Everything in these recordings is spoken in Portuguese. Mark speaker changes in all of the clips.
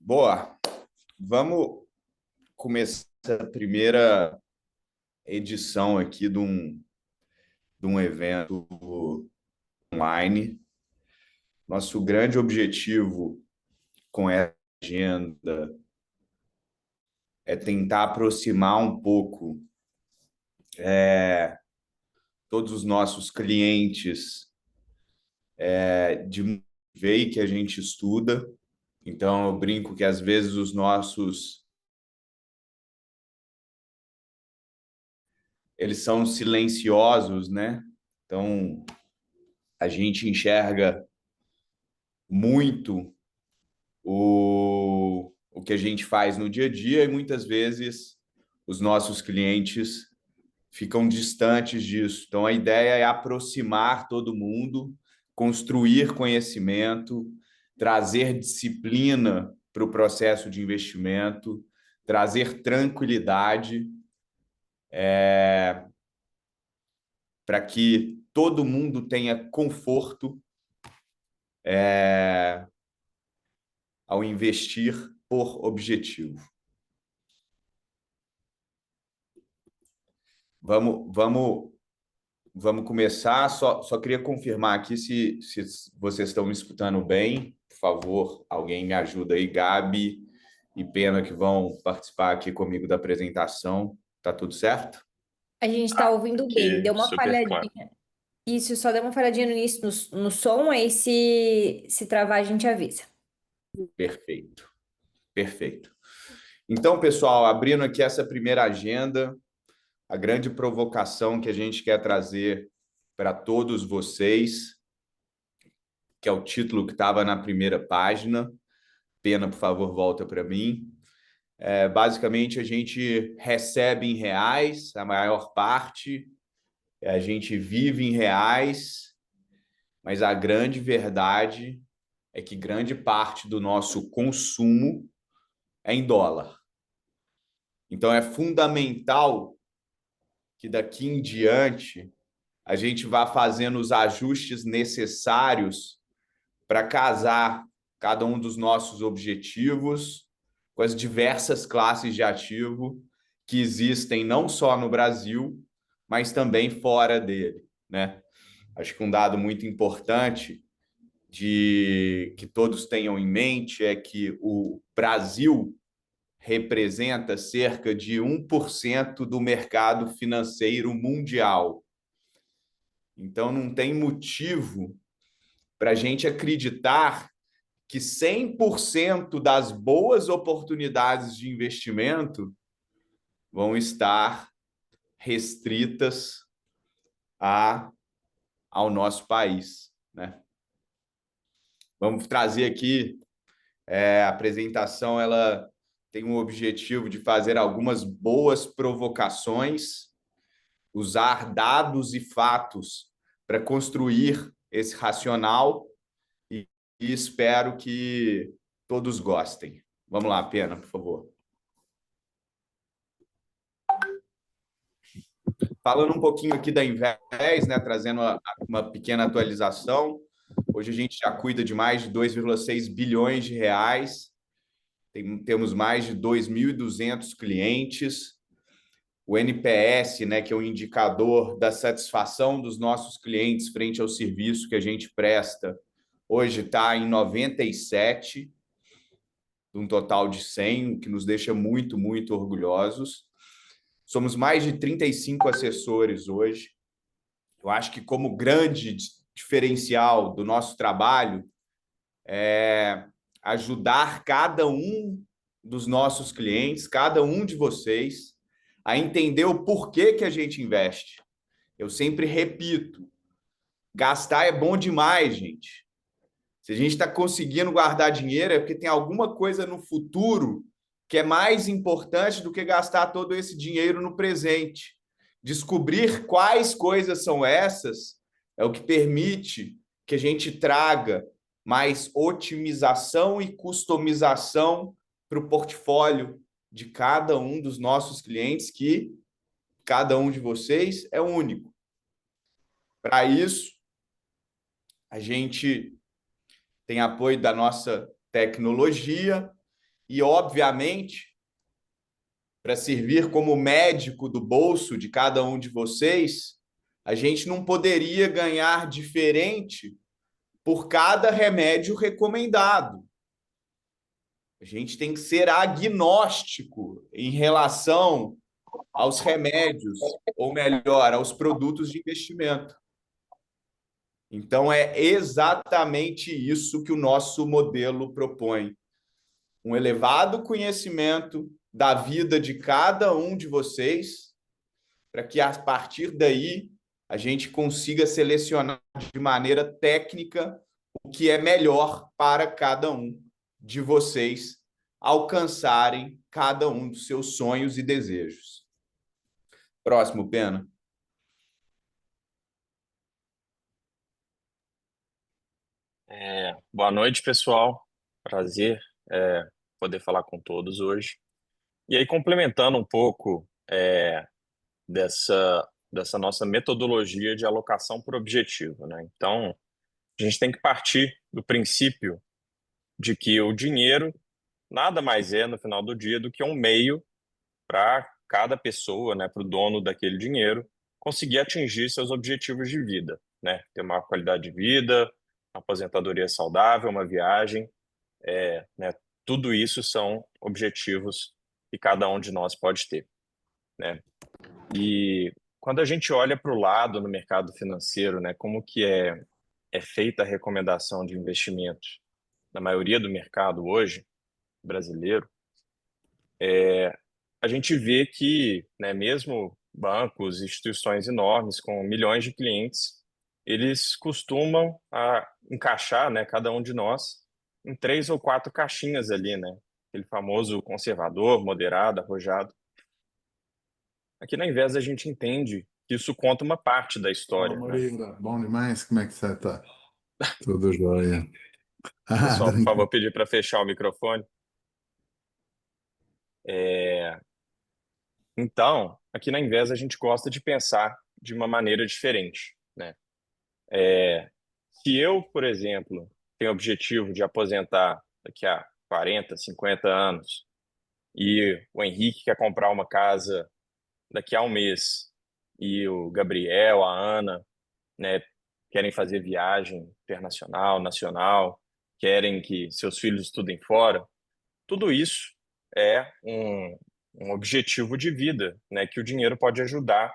Speaker 1: Boa, vamos começar a primeira edição aqui de um evento online. Nosso grande objetivo com essa agenda é tentar aproximar um pouco todos os nossos clientes de VEI que a gente estuda. Então, eu brinco que às vezes os nossos eles são silenciosos, né? Então, a gente enxerga muito o que a gente faz no dia a dia e muitas vezes os nossos clientes ficam distantes disso. Então, a ideia é aproximar todo mundo, construir conhecimento, trazer disciplina para o processo de investimento, trazer tranquilidade para que todo mundo tenha conforto ao investir por objetivo. Vamos começar. Só queria confirmar aqui se vocês estão me escutando bem. Por favor, alguém me ajuda aí, Gabi e Pena, que vão participar aqui comigo da apresentação. Tá tudo certo?
Speaker 2: A gente está ouvindo bem.
Speaker 3: Que
Speaker 2: Deu uma
Speaker 3: super claro.
Speaker 2: falhadinha. Isso, só deu uma falhadinha no início no som, aí se travar a gente avisa.
Speaker 1: Perfeito, perfeito. Então, pessoal, abrindo aqui essa primeira agenda, a grande provocação que a gente quer trazer para todos vocês, que é o título que estava na primeira página. Pena, por favor, volta para mim. Basicamente, a gente recebe em reais, a maior parte, a gente vive em reais, mas a grande verdade é que grande parte do nosso consumo é em dólar. Então, é fundamental que daqui em diante a gente vá fazendo os ajustes necessários para casar cada um dos nossos objetivos com as diversas classes de ativo que existem não só no Brasil, mas também fora dele, né? Acho que um dado muito importante de que todos tenham em mente é que o Brasil representa cerca de 1% do mercado financeiro mundial. Então, não tem motivo para a gente acreditar que 100% das boas oportunidades de investimento vão estar restritas ao nosso país, né? Vamos trazer aqui a apresentação, ela tem o objetivo de fazer algumas boas provocações, usar dados e fatos para construir esse racional e espero que todos gostem. Vamos lá, Pena, por favor. Falando um pouquinho aqui da Invés, né, trazendo uma pequena atualização. Hoje a gente já cuida de mais de 2,6 bilhões de reais. Temos mais de 2.200 clientes. O NPS, né, que é um indicador da satisfação dos nossos clientes frente ao serviço que a gente presta, hoje está em 97, de um total de 100, o que nos deixa muito, muito orgulhosos. Somos mais de 35 assessores hoje. Eu acho que como grande diferencial do nosso trabalho é ajudar cada um dos nossos clientes, cada um de vocês, a entender o porquê que a gente investe. Eu sempre repito, gastar é bom demais, gente. Se a gente está conseguindo guardar dinheiro é porque tem alguma coisa no futuro que é mais importante do que gastar todo esse dinheiro no presente. Descobrir quais coisas são essas é o que permite que a gente traga mais otimização e customização para o portfólio de cada um dos nossos clientes, que cada um de vocês é único. Para isso, a gente tem apoio da nossa tecnologia E, obviamente, para servir como médico do bolso de cada um de vocês, a gente não poderia ganhar diferente por cada remédio recomendado. A gente tem que ser agnóstico em relação aos remédios, ou melhor, aos produtos de investimento. Então, é exatamente isso que o nosso modelo propõe. Um elevado conhecimento da vida de cada um de vocês, para que a partir daí a gente consiga selecionar de maneira técnica o que é melhor para cada um de vocês alcançarem cada um dos seus sonhos e desejos. Próximo, Pena.
Speaker 3: Boa noite, pessoal. Prazer poder falar com todos hoje. E aí, complementando um pouco dessa nossa metodologia de alocação por objetivo, né? Então, a gente tem que partir do princípio de que o dinheiro nada mais é, no final do dia, do que um meio para cada pessoa, né, para o dono daquele dinheiro, conseguir atingir seus objetivos de vida, né? Ter uma qualidade de vida, uma aposentadoria saudável, uma viagem, né? Tudo isso são objetivos que cada um de nós pode ter, né? E quando a gente olha para o lado no mercado financeiro, né, como que é feita a recomendação de investimento na maioria do mercado hoje brasileiro, a gente vê que, né, mesmo bancos, instituições enormes com milhões de clientes, eles costumam encaixar, né, cada um de nós em 3 ou 4 caixinhas ali, né? Aquele famoso conservador, moderado, arrojado. Aqui na Invest a gente entende que isso conta uma parte da
Speaker 4: Fala,
Speaker 3: história, né?
Speaker 4: Moreira. Bom demais? Como é que você tá? Tudo jóia. Ah,
Speaker 3: Pessoal, por
Speaker 4: tranquilo.
Speaker 3: favor, pedir para fechar o microfone. Então, aqui na Invest a gente gosta de pensar de uma maneira diferente, né? Se eu, por exemplo, tenho o objetivo de aposentar daqui a 40, 50 anos e o Henrique quer comprar uma casa daqui a um mês e o Gabriel, a Ana, né, querem fazer viagem internacional, nacional, querem que seus filhos estudem fora, tudo isso é um objetivo de vida, né, que o dinheiro pode ajudar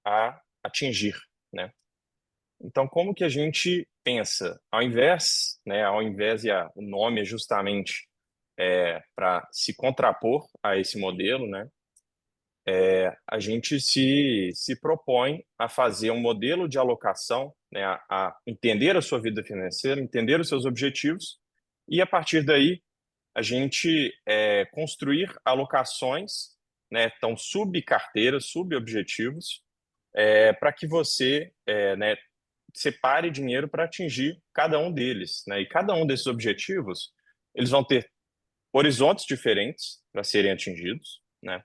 Speaker 3: a atingir, né? Então, como que a gente pensa? Ao invés, o nome é justamente para se contrapor a esse modelo, né? A gente se propõe a fazer um modelo de alocação, né? A entender a sua vida financeira, entender os seus objetivos e, a partir daí, a gente construir alocações, né? Então, subcarteiras, subobjetivos, para que você, né, separe dinheiro para atingir cada um deles, né? E cada um desses objetivos, eles vão ter horizontes diferentes para serem atingidos, né?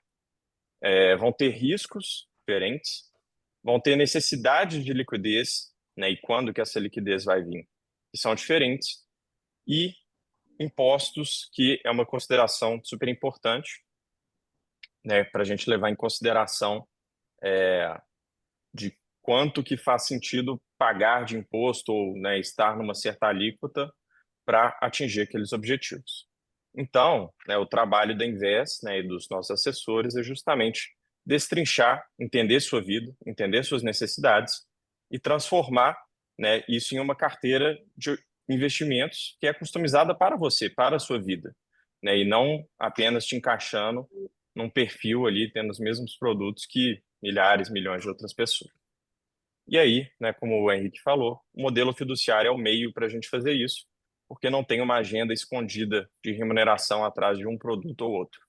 Speaker 3: Vão ter riscos diferentes, vão ter necessidade de liquidez, né? E quando que essa liquidez vai vir, que são diferentes, e impostos, que é uma consideração super importante, né? Para a gente levar em consideração de quanto que faz sentido pagar de imposto ou, né, estar numa certa alíquota para atingir aqueles objetivos. Então, né, o trabalho da Invest, né, e dos nossos assessores é justamente destrinchar, entender sua vida, entender suas necessidades e transformar, né, isso em uma carteira de investimentos que é customizada para você, para a sua vida, né, e não apenas te encaixando num perfil ali, tendo os mesmos produtos que milhares, milhões de outras pessoas. E aí, né, como o Henrique falou, o modelo fiduciário é o meio para a gente fazer isso, porque não tem uma agenda escondida de remuneração atrás de um produto ou outro.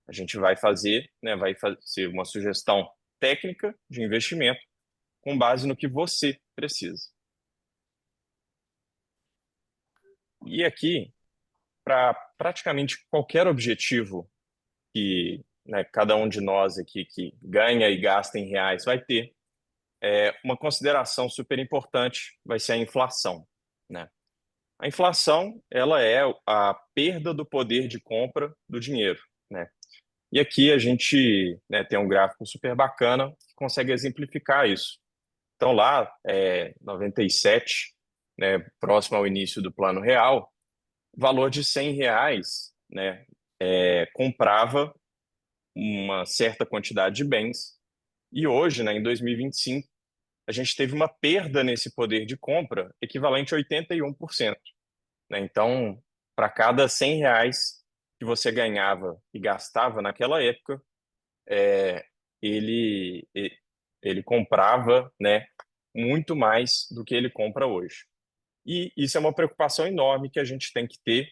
Speaker 3: A gente vai fazer, né, vai fazer uma sugestão técnica de investimento com base no que você precisa. E aqui, para praticamente qualquer objetivo que, né, cada um de nós aqui que ganha e gasta em reais vai ter, uma consideração super importante vai ser a inflação, né? A inflação, ela é a perda do poder de compra do dinheiro, né? E aqui a gente, né, tem um gráfico super bacana que consegue exemplificar isso. Então lá, 97, né, próximo ao início do Plano Real, valor de R$ 100, né, comprava uma certa quantidade de bens. E hoje, né, em 2025, a gente teve uma perda nesse poder de compra equivalente a 81%. Né? Então, para cada R$ 100 que você ganhava e gastava naquela época, é, ele, e- ele comprava, né, muito mais do que ele compra hoje. E isso é uma preocupação enorme que a gente tem que ter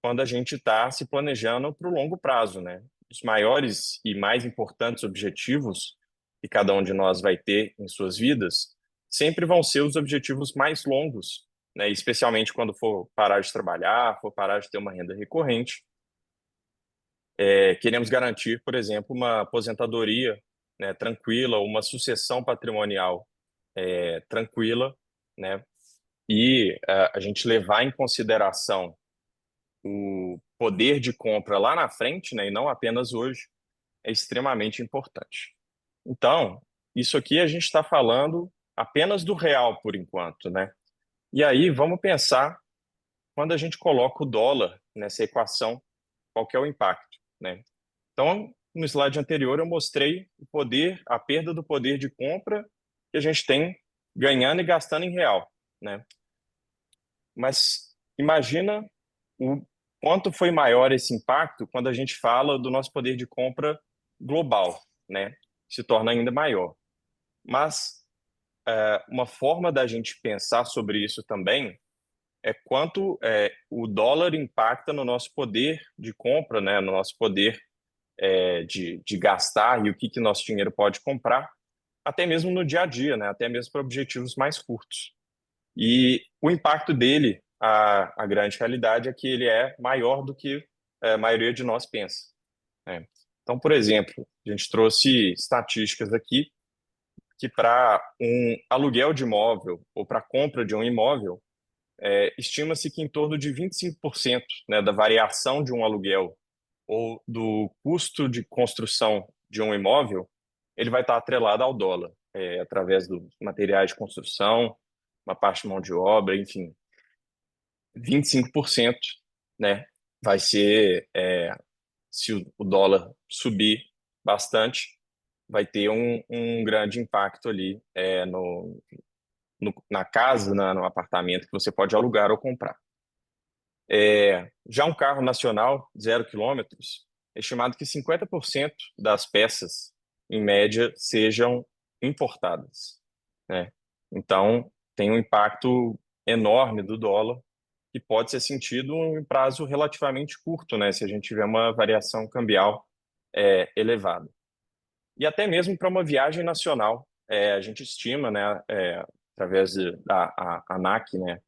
Speaker 3: quando a gente está se planejando para o longo prazo, né? Os maiores e mais importantes objetivos que cada um de nós vai ter em suas vidas sempre vão ser os objetivos mais longos, né? Especialmente quando for parar de trabalhar, for parar de ter uma renda recorrente. Queremos garantir, por exemplo, uma aposentadoria, né, tranquila, uma sucessão patrimonial tranquila, né? E a gente levar em consideração o poder de compra lá na frente, né, e não apenas hoje, é extremamente importante. Então, isso aqui a gente está falando apenas do real por enquanto, né? E aí vamos pensar quando a gente coloca o dólar nessa equação, qual que é o impacto, né? Então, no slide anterior eu mostrei o poder, a perda do poder de compra que a gente tem ganhando e gastando em real, né? Mas imagina o quanto foi maior esse impacto quando a gente fala do nosso poder de compra global, né? Se torna ainda maior. Mas uma forma da gente pensar sobre isso também é quanto o dólar impacta no nosso poder de compra, né? No nosso poder de gastar e o que nosso dinheiro pode comprar, até mesmo no dia a dia, né? Até mesmo para objetivos mais curtos. E o impacto dele, a grande realidade é que ele é maior do que a maioria de nós pensa, né? Então, por exemplo, a gente trouxe estatísticas aqui que para um aluguel de imóvel ou para compra de um imóvel, estima-se que em torno de 25%, né, da variação de um aluguel ou do custo de construção de um imóvel, ele vai estar atrelado ao dólar, através dos materiais de construção, uma parte de mão de obra, enfim. 25%, né, vai ser, se o dólar subir bastante, vai ter um grande impacto ali na casa, no apartamento que você pode alugar ou comprar. Já um carro nacional, 0 quilômetros, é estimado que 50% das peças, em média, sejam importadas, né? Então, tem um impacto enorme do dólar que pode ser sentido em prazo relativamente curto, né? Se a gente tiver uma variação cambial elevada. E até mesmo para uma viagem nacional, a gente estima, né, através da ANAC, né,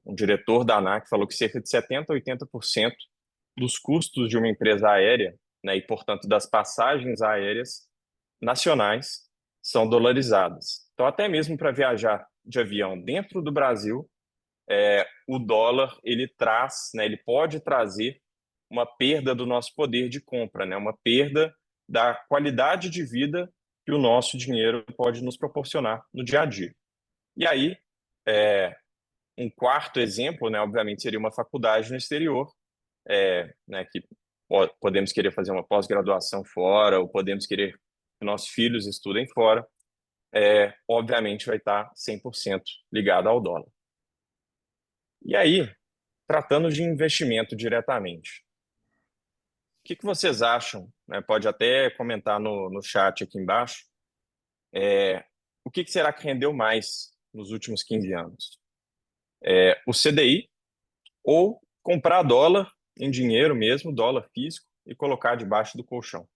Speaker 3: um diretor da ANAC falou que cerca de 70% a 80% dos custos de uma empresa aérea, né, e, portanto, das passagens aéreas nacionais, são dolarizadas. Então, até mesmo para viajar de avião dentro do Brasil, o dólar ele traz, né, ele pode trazer uma perda do nosso poder de compra, né, uma perda da qualidade de vida que o nosso dinheiro pode nos proporcionar no dia a dia. E aí, um quarto exemplo, né, obviamente, seria uma faculdade no exterior, né, que podemos querer fazer uma pós-graduação fora, ou podemos querer que nossos filhos estudem fora, obviamente vai estar 100% ligado ao dólar. E aí, tratando de investimento diretamente, o que vocês acham? Né? Pode até comentar no chat aqui embaixo. O que será que rendeu mais nos últimos 15 anos? O CDI ou comprar dólar em dinheiro mesmo, dólar físico, e colocar debaixo do colchão?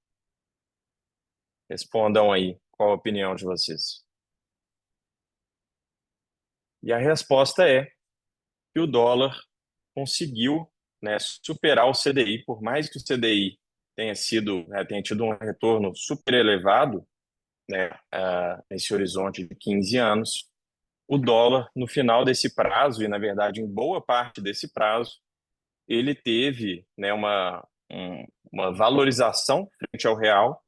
Speaker 3: Respondam aí qual a opinião de vocês. E a resposta é que o dólar conseguiu, né, superar o CDI, por mais que o CDI tenha tido um retorno super elevado, né, nesse horizonte de 15 anos, o dólar, no final desse prazo, e na verdade em boa parte desse prazo, ele teve, né, uma valorização frente ao real,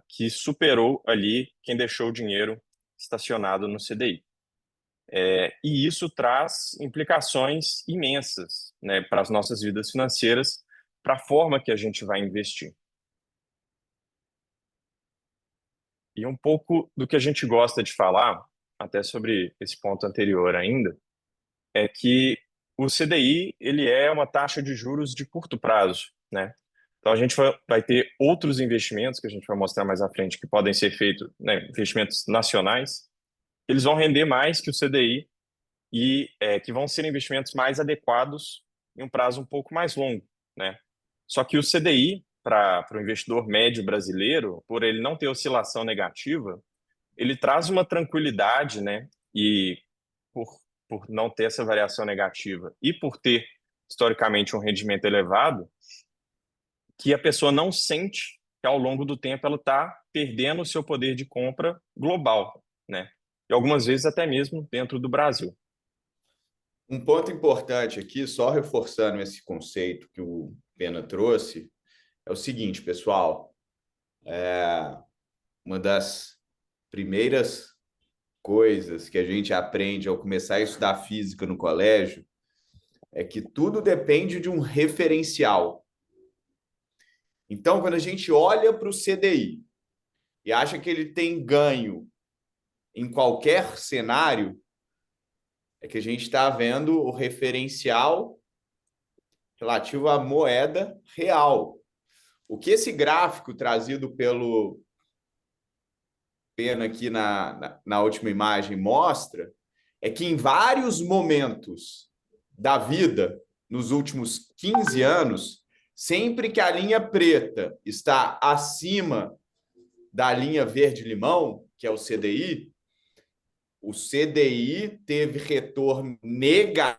Speaker 3: que superou ali quem deixou o dinheiro estacionado no CDI. E isso traz implicações imensas, né, para as nossas vidas financeiras, para a forma que a gente vai investir. E um pouco do que a gente gosta de falar, até sobre esse ponto anterior ainda, é que o CDI ele é uma taxa de juros de curto prazo, né? Então a gente vai ter outros investimentos que a gente vai mostrar mais à frente que podem ser feitos, né, investimentos nacionais, eles vão render mais que o CDI e que vão ser investimentos mais adequados em um prazo um pouco mais longo, né? Só que o CDI, para o investidor médio brasileiro, por ele não ter oscilação negativa, ele traz uma tranquilidade, né? E por, por não ter essa variação negativa e por ter, historicamente, um rendimento elevado, que a pessoa não sente que ao longo do tempo ela está perdendo o seu poder de compra global, né? E algumas vezes até mesmo dentro do Brasil.
Speaker 1: Um ponto importante aqui, só reforçando esse conceito que o Pena trouxe, é o seguinte, pessoal. Uma das primeiras coisas que a gente aprende ao começar a estudar física no colégio é que tudo depende de um referencial. Então, quando a gente olha para o CDI e acha que ele tem ganho em qualquer cenário, é que a gente está vendo o referencial relativo à moeda real. O que esse gráfico trazido pelo Pena aqui na última imagem mostra é que em vários momentos da vida, nos últimos 15 anos, sempre que a linha preta está acima da linha verde-limão, que é o CDI teve retorno negativo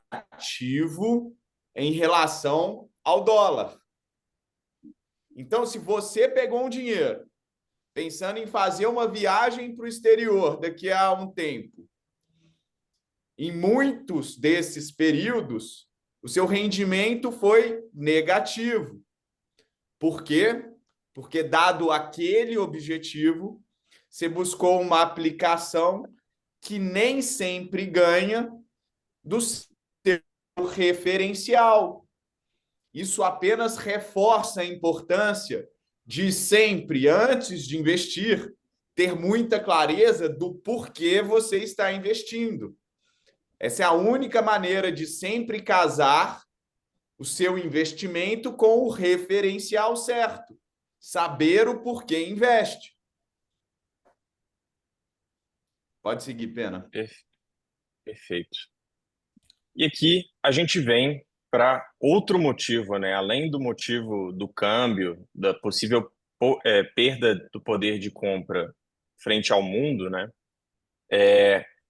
Speaker 1: em relação ao dólar. Então, se você pegou um dinheiro pensando em fazer uma viagem para o exterior daqui a um tempo, em muitos desses períodos, o seu rendimento foi negativo. Por quê? Porque, dado aquele objetivo, você buscou uma aplicação que nem sempre ganha do seu referencial. Isso apenas reforça a importância de sempre, antes de investir, ter muita clareza do porquê você está investindo. Essa é a única maneira de sempre casar o seu investimento com o referencial certo. Saber o porquê investe. Pode seguir, Pena.
Speaker 3: Perfeito. E aqui a gente vem para outro motivo, né? Além do motivo do câmbio, da possível perda do poder de compra frente ao mundo, né?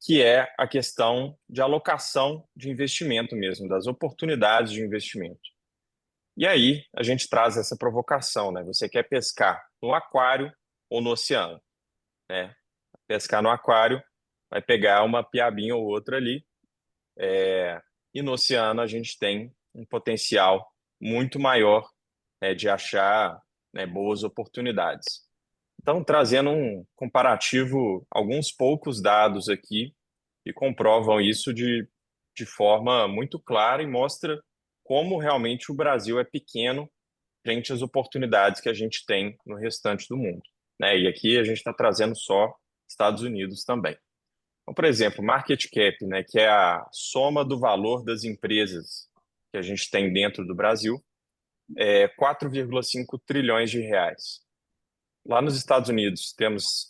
Speaker 3: Que é a questão de alocação de investimento mesmo, das oportunidades de investimento. E aí a gente traz essa provocação, né? Você quer pescar no aquário ou no oceano, né? Pescar no aquário, vai pegar uma piabinha ou outra ali, e no oceano a gente tem um potencial muito maior, de achar, né, boas oportunidades. Então, trazendo um comparativo, alguns poucos dados aqui que comprovam isso de forma muito clara e mostra como realmente o Brasil é pequeno frente às oportunidades que a gente tem no restante do mundo, né? E aqui a gente está trazendo só Estados Unidos também. Então, por exemplo, market cap, né, que é a soma do valor das empresas que a gente tem dentro do Brasil, é 4,5 trilhões de reais. Lá nos Estados Unidos temos,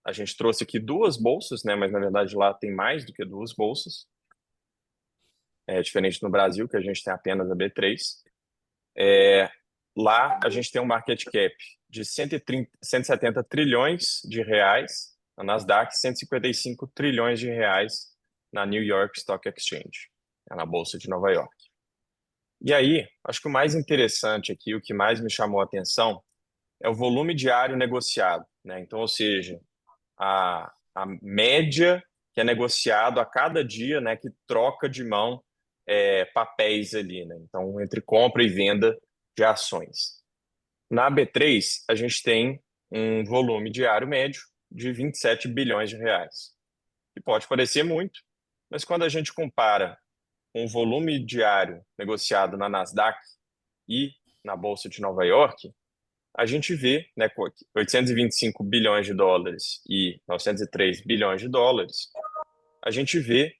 Speaker 3: a gente trouxe aqui duas bolsas, né, mas na verdade lá tem mais do que duas bolsas, diferente no Brasil, que a gente tem apenas a B3. Lá a gente tem um market cap de 170 trilhões de reais na Nasdaq, 155 trilhões de reais na New York Stock Exchange, na Bolsa de Nova York. E aí, acho que o mais interessante aqui, o que mais me chamou a atenção, é o volume diário negociado, né? Então, ou seja, a média que é negociado a cada dia, né, que troca de mão papéis ali, né? Então, entre compra e venda de ações. Na B3, a gente tem um volume diário médio de 27 bilhões de reais, que pode parecer muito, mas quando a gente compara com o volume diário negociado na Nasdaq e na Bolsa de Nova York, a gente vê, né, com 825 bilhões de dólares e 903 bilhões de dólares, a gente vê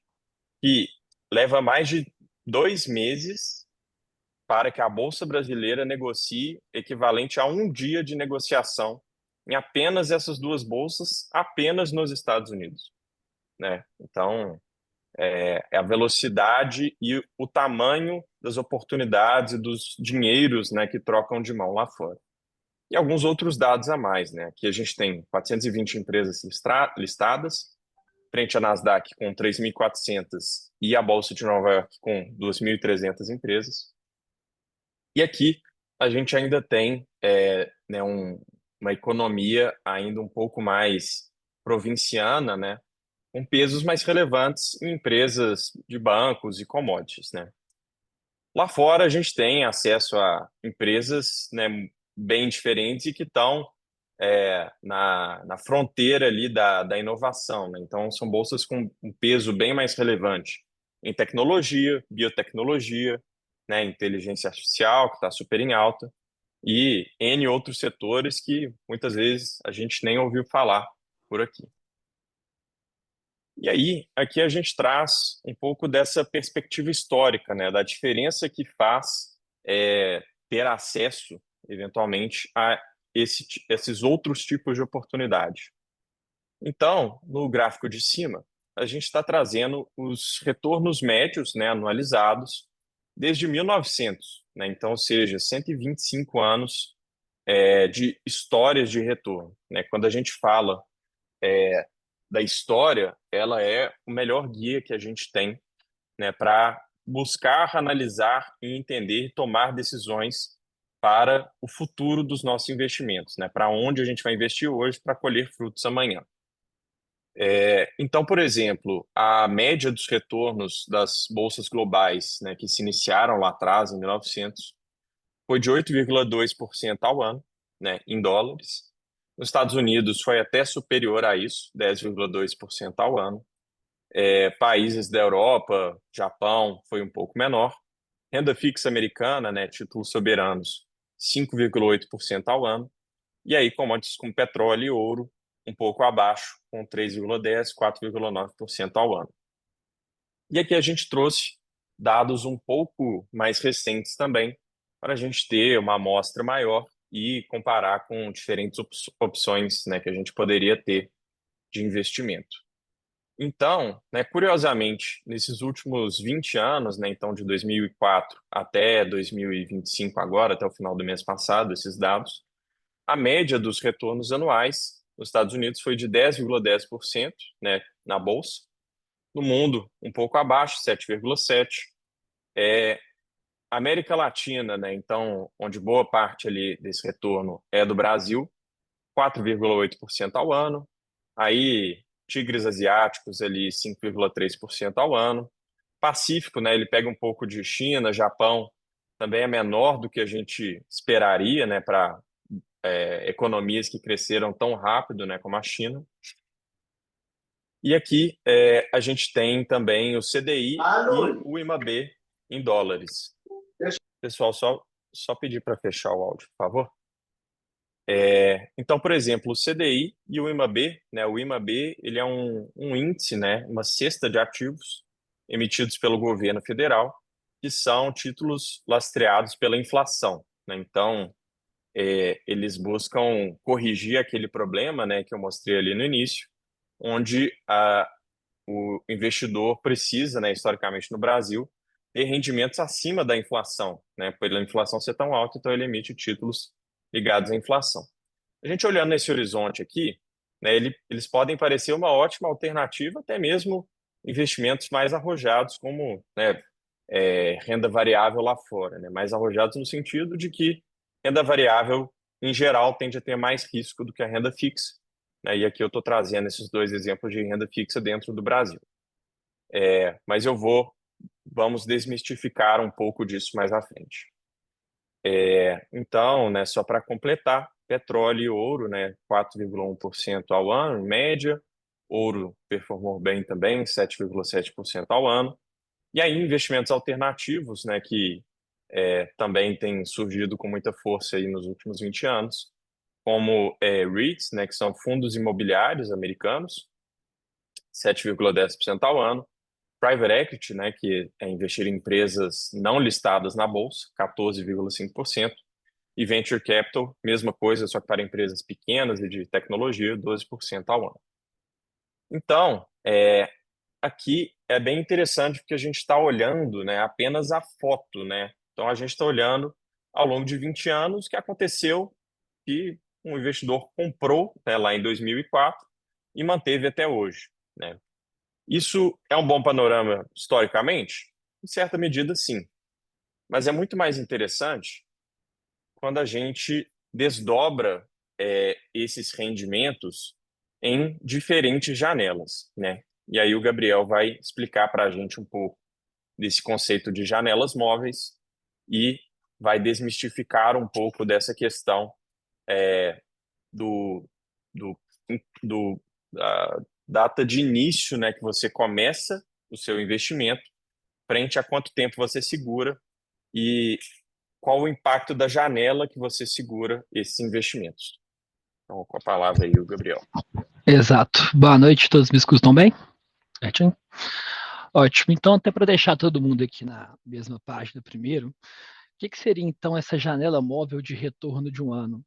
Speaker 3: que leva mais de 2 meses para que a Bolsa Brasileira negocie equivalente a um dia de negociação em apenas essas duas bolsas, apenas nos Estados Unidos, né? Então, é a velocidade e o tamanho das oportunidades e dos dinheiros, né, que trocam de mão lá fora. E alguns outros dados a mais, né? Aqui a gente tem 420 empresas listadas, frente à Nasdaq com 3.400 e a Bolsa de Nova York com 2.300 empresas. E aqui a gente ainda tem né, uma economia ainda um pouco mais provinciana, né, com pesos mais relevantes em empresas de bancos e commodities, né. Lá fora a gente tem acesso a empresas, né, bem diferentes e que estão na fronteira ali da inovação, né. Então são bolsas com um peso bem mais relevante em tecnologia, biotecnologia, né, inteligência artificial, que está super em alta, e N outros setores que muitas vezes a gente nem ouviu falar por aqui. E aí, aqui a gente traz um pouco dessa perspectiva histórica, né, da diferença que faz ter acesso, eventualmente, a esses outros tipos de oportunidade. Então, no gráfico de cima, a gente está trazendo os retornos médios, né, anualizados desde 1900, né? Então, ou seja, 125 anos de histórias de retorno, né? Quando a gente fala da história, ela é o melhor guia que a gente tem, né, para buscar, analisar e entender e tomar decisões para o futuro dos nossos investimentos, né? Para onde a gente vai investir hoje para colher frutos amanhã. Então, por exemplo, a média dos retornos das bolsas globais, né, que se iniciaram lá atrás, em 1900, foi de 8,2% ao ano, né, em dólares. Nos Estados Unidos foi até superior a isso, 10,2% ao ano. Países da Europa, Japão, foi um pouco menor. Renda fixa americana, né, títulos soberanos, 5,8% ao ano. E aí, commodities como petróleo e ouro, um pouco abaixo, com 3,10%, 4,9% ao ano. E aqui a gente trouxe dados um pouco mais recentes também, para a gente ter uma amostra maior e comparar com diferentes opções, né, que a gente poderia ter de investimento. Então, né, curiosamente, nesses últimos 20 anos, né, então de 2004 até 2025 agora, até o final do mês passado, esses dados, a média dos retornos anuais nos Estados Unidos foi de 10,10%, né, na bolsa. No mundo, um pouco abaixo, 7,7%. América Latina, né, então, onde boa parte ali desse retorno é do Brasil, 4,8% ao ano. Aí, tigres asiáticos ali, 5,3% ao ano. Pacífico, né, ele pega um pouco de China, Japão, também é menor do que a gente esperaria, né, para economias que cresceram tão rápido, né, como a China. E aqui a gente tem também o CDI e o IMAB em dólares. Pessoal, só pedir para fechar o áudio, por favor. Então, por exemplo, o CDI e o IMAB, né, o IMAB ele é um índice, né, uma cesta de ativos emitidos pelo governo federal, que são títulos lastreados pela inflação, né? Então, eles buscam corrigir aquele problema, né, que eu mostrei ali no início, onde o investidor precisa, né, historicamente no Brasil, ter rendimentos acima da inflação, né, pela inflação ser tão alta, então ele emite títulos ligados à inflação. A gente olhando nesse horizonte aqui, né, eles podem parecer uma ótima alternativa, até mesmo investimentos mais arrojados, como, né, renda variável lá fora, né, mais arrojados no sentido de que renda variável, em geral, tende a ter mais risco do que a renda fixa. né? E aqui eu estou trazendo esses dois exemplos de renda fixa dentro do Brasil. Mas vamos desmistificar um pouco disso mais à frente. Então, né, só para completar, petróleo e ouro, né, 4,1% ao ano, em média. Ouro performou bem também, 7,7% ao ano. E aí, investimentos alternativos, né, que também têm surgido com muita força aí nos últimos 20 anos, como REITs, né, que são fundos imobiliários americanos, 7,10% ao ano. Private equity, né, que é investir em empresas não listadas na bolsa, 14,5%. E venture capital, mesma coisa, só que para empresas pequenas e de tecnologia, 12% ao ano. Então, aqui é bem interessante porque a gente está olhando, né, apenas a foto, né? Então, a gente está olhando ao longo de 20 anos o que aconteceu que um investidor comprou, né, lá em 2004 e manteve até hoje, né? Isso é um bom panorama historicamente? Em certa medida, sim. Mas é muito mais interessante quando a gente desdobra esses rendimentos em diferentes janelas, né? E aí o Gabriel vai explicar para a gente um pouco desse conceito de janelas móveis e vai desmistificar um pouco dessa questão do, do, da data de início, né, que você começa o seu investimento, frente a quanto tempo você segura e qual o impacto da janela que você segura esses investimentos. Então, com a palavra aí, o Gabriel.
Speaker 5: Exato. Boa noite, todos me escutam bem? Certinho? Ótimo. Então, até para deixar todo mundo aqui na mesma página primeiro, o que seria então essa janela móvel de retorno de um ano?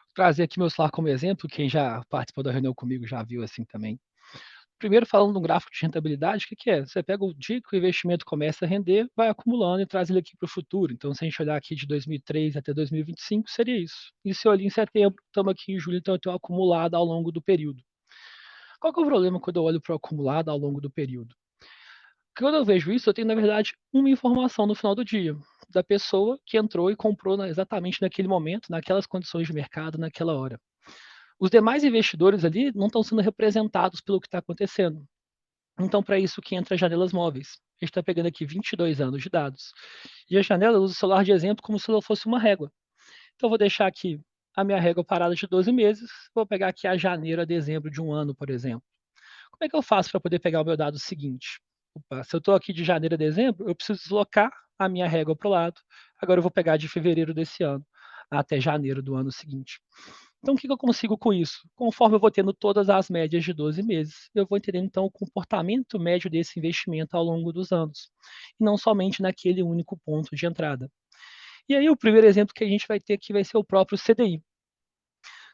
Speaker 5: Vou trazer aqui meu celular como exemplo, quem já participou da reunião comigo já viu assim também. Primeiro, falando de um gráfico de rentabilidade, o que é? Você pega o dia que o investimento começa a render, vai acumulando e traz ele aqui para o futuro. Então, se a gente olhar aqui de 2003 até 2025, seria isso. E se eu olhar em setembro, estamos aqui em julho, então eu tenho acumulado ao longo do período. Qual que é o problema quando eu olho para o acumulado ao longo do período? Quando eu vejo isso, eu tenho, na verdade, uma informação no final do dia, da pessoa que entrou e comprou exatamente naquele momento, naquelas condições de mercado, naquela hora. Os demais investidores ali não estão sendo representados pelo que está acontecendo. Então, para isso que entra as janelas móveis. A gente está pegando aqui 22 anos de dados. E a janela usa o celular de exemplo como se ela fosse uma régua. Então, eu vou deixar aqui a minha régua parada de 12 meses, vou pegar aqui a janeiro a dezembro de um ano, por exemplo. Como é que eu faço para poder pegar o meu dado seguinte? Opa, se eu estou aqui de janeiro a dezembro, eu preciso deslocar a minha régua para o lado. Agora eu vou pegar de fevereiro desse ano até janeiro do ano seguinte. Então, o que eu consigo com isso? Conforme eu vou tendo todas as médias de 12 meses, eu vou entendendo, então, o comportamento médio desse investimento ao longo dos anos, e não somente naquele único ponto de entrada. E aí, o primeiro exemplo que a gente vai ter aqui vai ser o próprio CDI.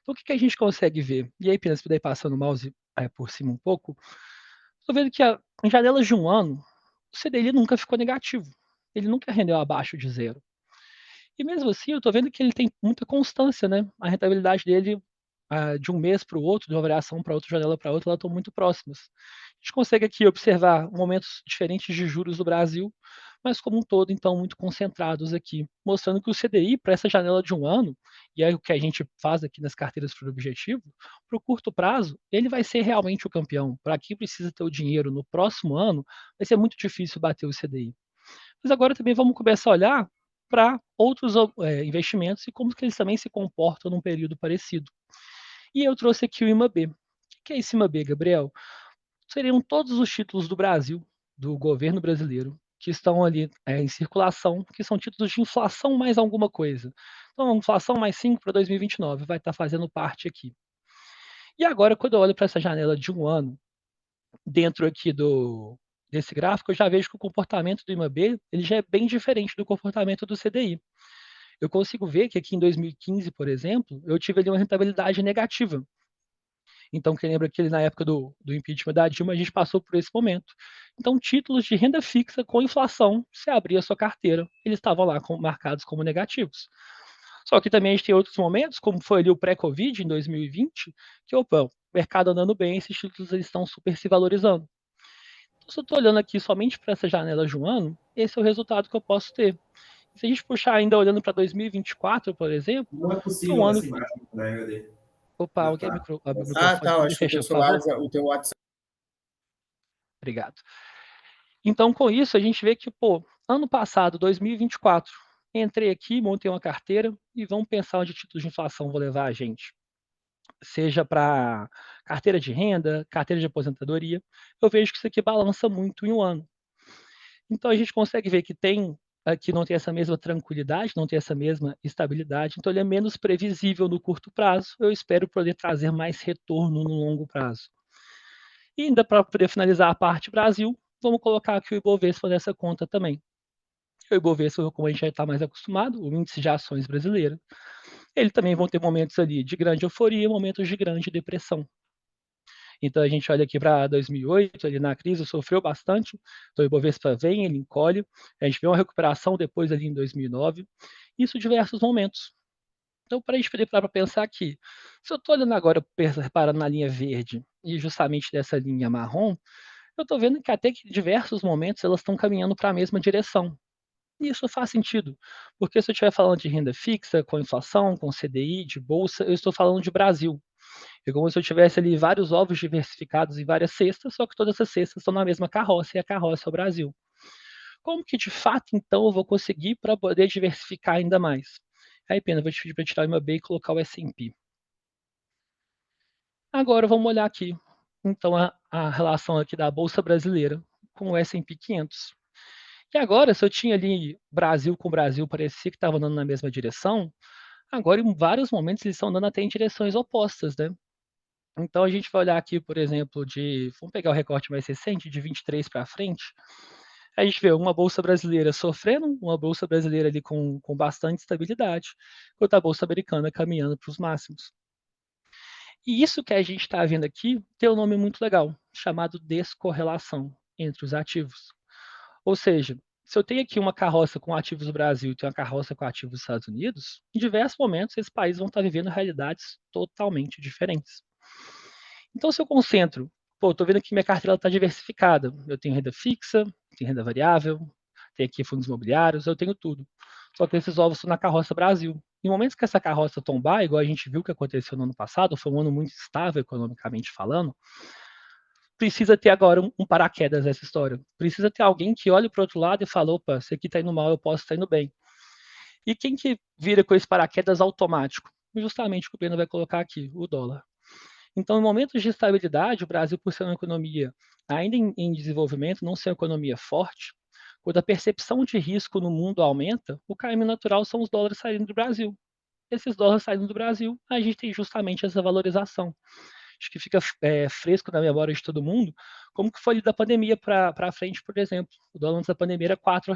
Speaker 5: Então, o que a gente consegue ver? E aí, apenas para ir passando o mouse por cima um pouco, estou vendo que em janelas de um ano, o CDI nunca ficou negativo. Ele nunca rendeu abaixo de zero. E mesmo assim, eu estou vendo que ele tem muita constância, né? A rentabilidade dele, de um mês para o outro, de uma variação para outra, janela para outra, elas estão muito próximas. A gente consegue aqui observar momentos diferentes de juros do Brasil, mas como um todo, então, muito concentrados aqui, mostrando que o CDI, para essa janela de um ano, e é o que a gente faz aqui nas carteiras por objetivo, para o curto prazo, ele vai ser realmente o campeão. Para quem precisa ter o dinheiro no próximo ano, vai ser muito difícil bater o CDI. Mas agora também vamos começar a olhar para outros investimentos e como que eles também se comportam num período parecido. E eu trouxe aqui o IMAB. O que é esse IMAB, Gabriel? Seriam todos os títulos do Brasil, do governo brasileiro, que estão ali em circulação, que são títulos de inflação mais alguma coisa. Então, inflação mais 5 para 2029 vai estar fazendo parte aqui. E agora, quando eu olho para essa janela de um ano, dentro aqui desse gráfico, eu já vejo que o comportamento do IMAB ele já é bem diferente do comportamento do CDI. Eu consigo ver que aqui em 2015, por exemplo, eu tive ali uma rentabilidade negativa. Então, quem lembra que na época do impeachment da Dilma, a gente passou por esse momento. Então, títulos de renda fixa com inflação, você abria a sua carteira, eles estavam lá marcados como negativos. Só que também a gente tem outros momentos, como foi ali o pré-Covid em 2020, que opa, o mercado andando bem, esses títulos eles estão super se valorizando. Então, se eu estou olhando aqui somente para essa janela de um ano, esse é o resultado que eu posso ter. Se a gente puxar ainda olhando para 2024, por exemplo,
Speaker 6: Não é
Speaker 5: que é
Speaker 6: possível
Speaker 5: um ano
Speaker 6: essa imagem da HD.
Speaker 5: Opa,
Speaker 6: Ah,
Speaker 5: alguém
Speaker 6: tá.
Speaker 5: abre o
Speaker 6: Ah,
Speaker 5: microfone
Speaker 6: tá. Eu
Speaker 5: para ele,
Speaker 6: acho que o
Speaker 5: fecha,
Speaker 6: teu
Speaker 5: por
Speaker 6: celular,
Speaker 5: favor?
Speaker 6: o teu WhatsApp.
Speaker 5: Obrigado. Então, com isso, a gente vê que, pô, ano passado, 2024, entrei aqui, montei uma carteira e vamos pensar onde títulos de inflação vão levar a gente. Seja para carteira de renda, carteira de aposentadoria, eu vejo que isso aqui balança muito em um ano. Então, a gente consegue ver que aqui não tem essa mesma tranquilidade, não tem essa mesma estabilidade, então ele é menos previsível no curto prazo. Eu espero poder trazer mais retorno no longo prazo. E ainda para poder finalizar a parte Brasil, vamos colocar aqui o Ibovespa nessa conta também. O Ibovespa, como a gente já está mais acostumado, o índice de ações brasileiro, ele também vão ter momentos ali de grande euforia e momentos de grande depressão. Então a gente olha aqui para 2008, ali na crise sofreu bastante, então o Ibovespa vem, ele encolhe, a gente vê uma recuperação depois ali em 2009, isso em diversos momentos. Então, para a gente poder parar para pensar aqui, se eu estou olhando agora, reparando na linha verde e justamente dessa linha marrom, eu estou vendo que até que em diversos momentos elas estão caminhando para a mesma direção. E isso faz sentido, porque se eu estiver falando de renda fixa, com inflação, com CDI, de bolsa, eu estou falando de Brasil. É como se eu tivesse ali vários ovos diversificados em várias cestas, só que todas essas cestas estão na mesma carroça, e a carroça é o Brasil. Como que de fato, então, eu vou conseguir para poder diversificar ainda mais? Aí, Pena, eu vou te pedir para tirar o MAB e colocar o S&P. Agora vamos olhar aqui, então, a relação aqui da Bolsa Brasileira com o S&P 500. E agora, se eu tinha ali Brasil com Brasil, parecia que estava andando na mesma direção, agora em vários momentos eles estão andando até em direções opostas, né? Então a gente vai olhar aqui, por exemplo, vamos pegar o recorte mais recente, de 23 para frente, a gente vê uma bolsa brasileira sofrendo, uma bolsa brasileira ali com bastante estabilidade, enquanto a bolsa americana caminhando para os máximos. E isso que a gente está vendo aqui tem um nome muito legal, chamado descorrelação entre os ativos. Ou seja, se eu tenho aqui uma carroça com ativos do Brasil e tenho uma carroça com ativos dos Estados Unidos, em diversos momentos esses países vão estar vivendo realidades totalmente diferentes. Então, se eu concentro, pô, estou vendo que minha carteira está diversificada. Eu tenho renda fixa, tenho renda variável, tenho aqui fundos imobiliários, eu tenho tudo. Só que esses ovos estão na carroça Brasil. Em momentos que essa carroça tombar, igual a gente viu que aconteceu no ano passado, foi um ano muito estável economicamente falando, precisa ter agora um paraquedas nessa história. Precisa ter alguém que olhe para o outro lado e fala, opa, esse aqui está indo mal, eu posso estar indo bem. E quem que vira com esse paraquedas automático? Justamente o que o Breno vai colocar aqui, o dólar. Então, em momentos de estabilidade, o Brasil, por ser uma economia ainda em desenvolvimento, não ser uma economia forte, quando a percepção de risco no mundo aumenta, o caminho natural são os dólares saindo do Brasil. Esses dólares saindo do Brasil, a gente tem justamente essa valorização. Acho que fica fresco na memória de todo mundo, como que foi da pandemia para frente, por exemplo. O dólar antes da pandemia era R$ 4.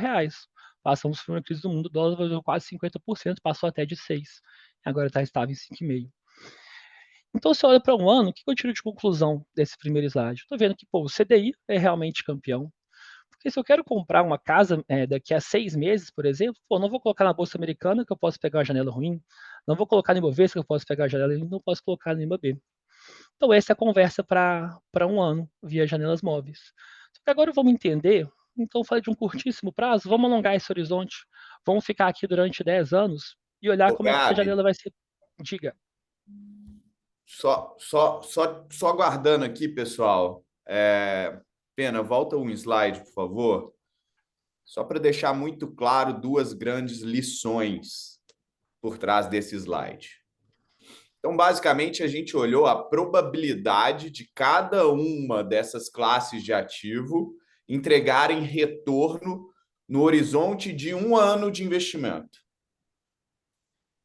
Speaker 5: Passamos por uma crise do mundo, o dólar valorizou quase 50%, passou até de 6. Agora está estável em 5,5. Então, se olha para um ano, o que eu tiro de conclusão desse primeiro slide? Estou vendo que o CDI é realmente campeão. Porque se eu quero comprar uma casa daqui a 6 meses, por exemplo, não vou colocar na Bolsa Americana, que eu posso pegar uma janela ruim, não vou colocar no Ibovespa, que eu posso pegar a janela ruim, não posso colocar no IBOB. Então, essa é a conversa para um ano, via janelas móveis. Só que agora vamos entender, então eu falei de um curtíssimo prazo, vamos alongar esse horizonte, vamos ficar aqui durante 10 anos e olhar
Speaker 1: Ô,
Speaker 5: como é que essa
Speaker 1: Gabi,
Speaker 5: janela vai ser. Diga.
Speaker 1: só aguardando aqui, pessoal. Pena, volta um slide, por favor. Só para deixar muito claro duas grandes lições por trás desse slide. Então, basicamente, a gente olhou a probabilidade de cada uma dessas classes de ativo entregarem retorno no horizonte de um ano de investimento.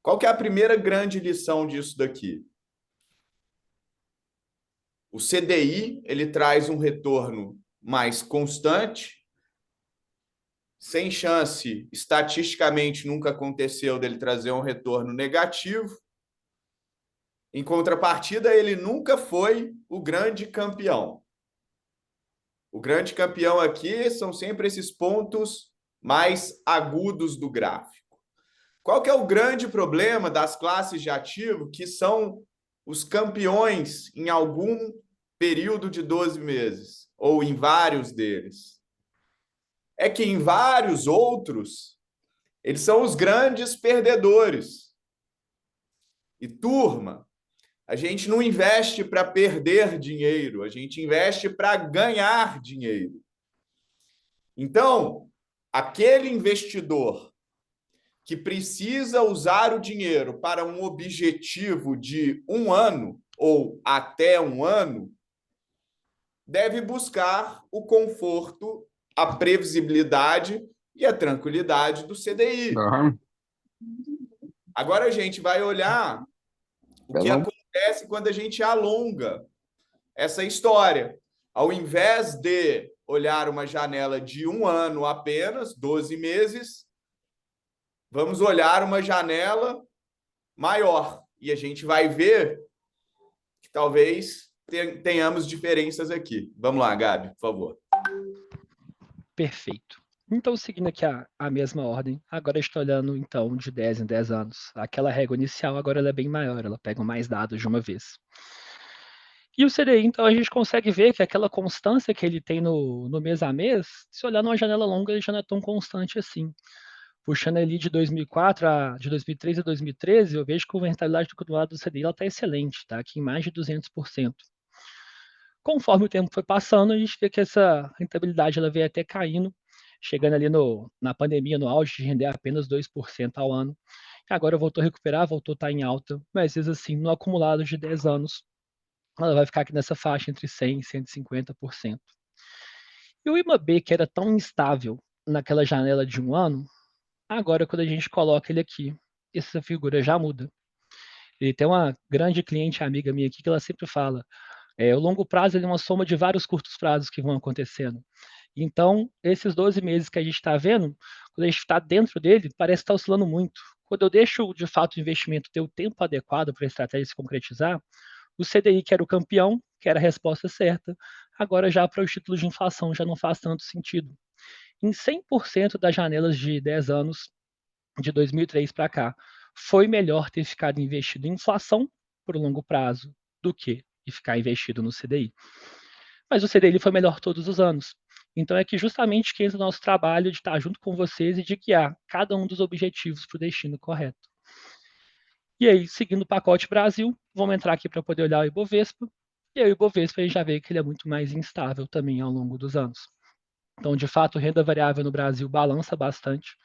Speaker 1: Qual que é a primeira grande lição disso daqui? O CDI, ele traz um retorno mais constante, sem chance, estatisticamente nunca aconteceu dele trazer um retorno negativo. Em contrapartida, ele nunca foi o grande campeão. O grande campeão aqui são sempre esses pontos mais agudos do gráfico. Qual que é o grande problema das classes de ativo que são os campeões em algum período de 12 meses, ou em vários deles? É que em vários outros, eles são os grandes perdedores. E, turma, A gente não investe para perder dinheiro, a gente investe para ganhar dinheiro. Então, aquele investidor que precisa usar o dinheiro para um objetivo de 1 ano ou até 1 ano, deve buscar o conforto, a previsibilidade e a tranquilidade do CDI.
Speaker 6: Aham.
Speaker 1: Agora a gente vai olhar o que acontece quando a gente alonga essa história. Ao invés de olhar uma janela de 1 ano apenas, 12 meses, vamos olhar uma janela maior. E a gente vai ver que talvez tenhamos diferenças aqui. Vamos lá, Gabi, por favor.
Speaker 5: Perfeito. Então, seguindo aqui a mesma ordem, agora estou olhando, então, de 10 em 10 anos. Aquela régua inicial, agora ela é bem maior, ela pega mais dados de uma vez. E o CDI, então, a gente consegue ver que aquela constância que ele tem no mês a mês, se olhar numa janela longa, ele já não é tão constante assim. Puxando ali de 2003 a 2013, eu vejo que a rentabilidade do acumulado do CDI está excelente, tá? Aqui em mais de 200%. Conforme o tempo foi passando, a gente vê que essa rentabilidade ela veio até caindo, chegando ali na pandemia, no auge de render apenas 2% ao ano. Agora voltou a recuperar, voltou a estar em alta, mas às vezes assim, no acumulado de 10 anos, ela vai ficar aqui nessa faixa entre 100% e 150%. E o IMAB, que era tão instável naquela janela de 1 ano, agora quando a gente coloca ele aqui, essa figura já muda. E tem uma grande cliente amiga minha aqui que ela sempre fala, o longo prazo ele é uma soma de vários curtos prazos que vão acontecendo. Então, esses 12 meses que a gente está vendo, quando a gente está dentro dele, parece estar oscilando muito. Quando eu deixo, de fato, o investimento ter o tempo adequado para a estratégia se concretizar, o CDI, que era o campeão, que era a resposta certa, agora já para os títulos de inflação já não faz tanto sentido. Em 100% das janelas de 10 anos, de 2003 para cá, foi melhor ter ficado investido em inflação por longo prazo do que ficar investido no CDI. Mas o CDI foi melhor todos os anos. Então é que justamente que entra o nosso trabalho de estar junto com vocês e de guiar cada um dos objetivos para o destino correto. E aí, seguindo o pacote Brasil, vamos entrar aqui para poder olhar o Ibovespa. E aí o Ibovespa a gente já vê que ele é muito mais instável também ao longo dos anos. Então, de fato, renda variável no Brasil balança bastante.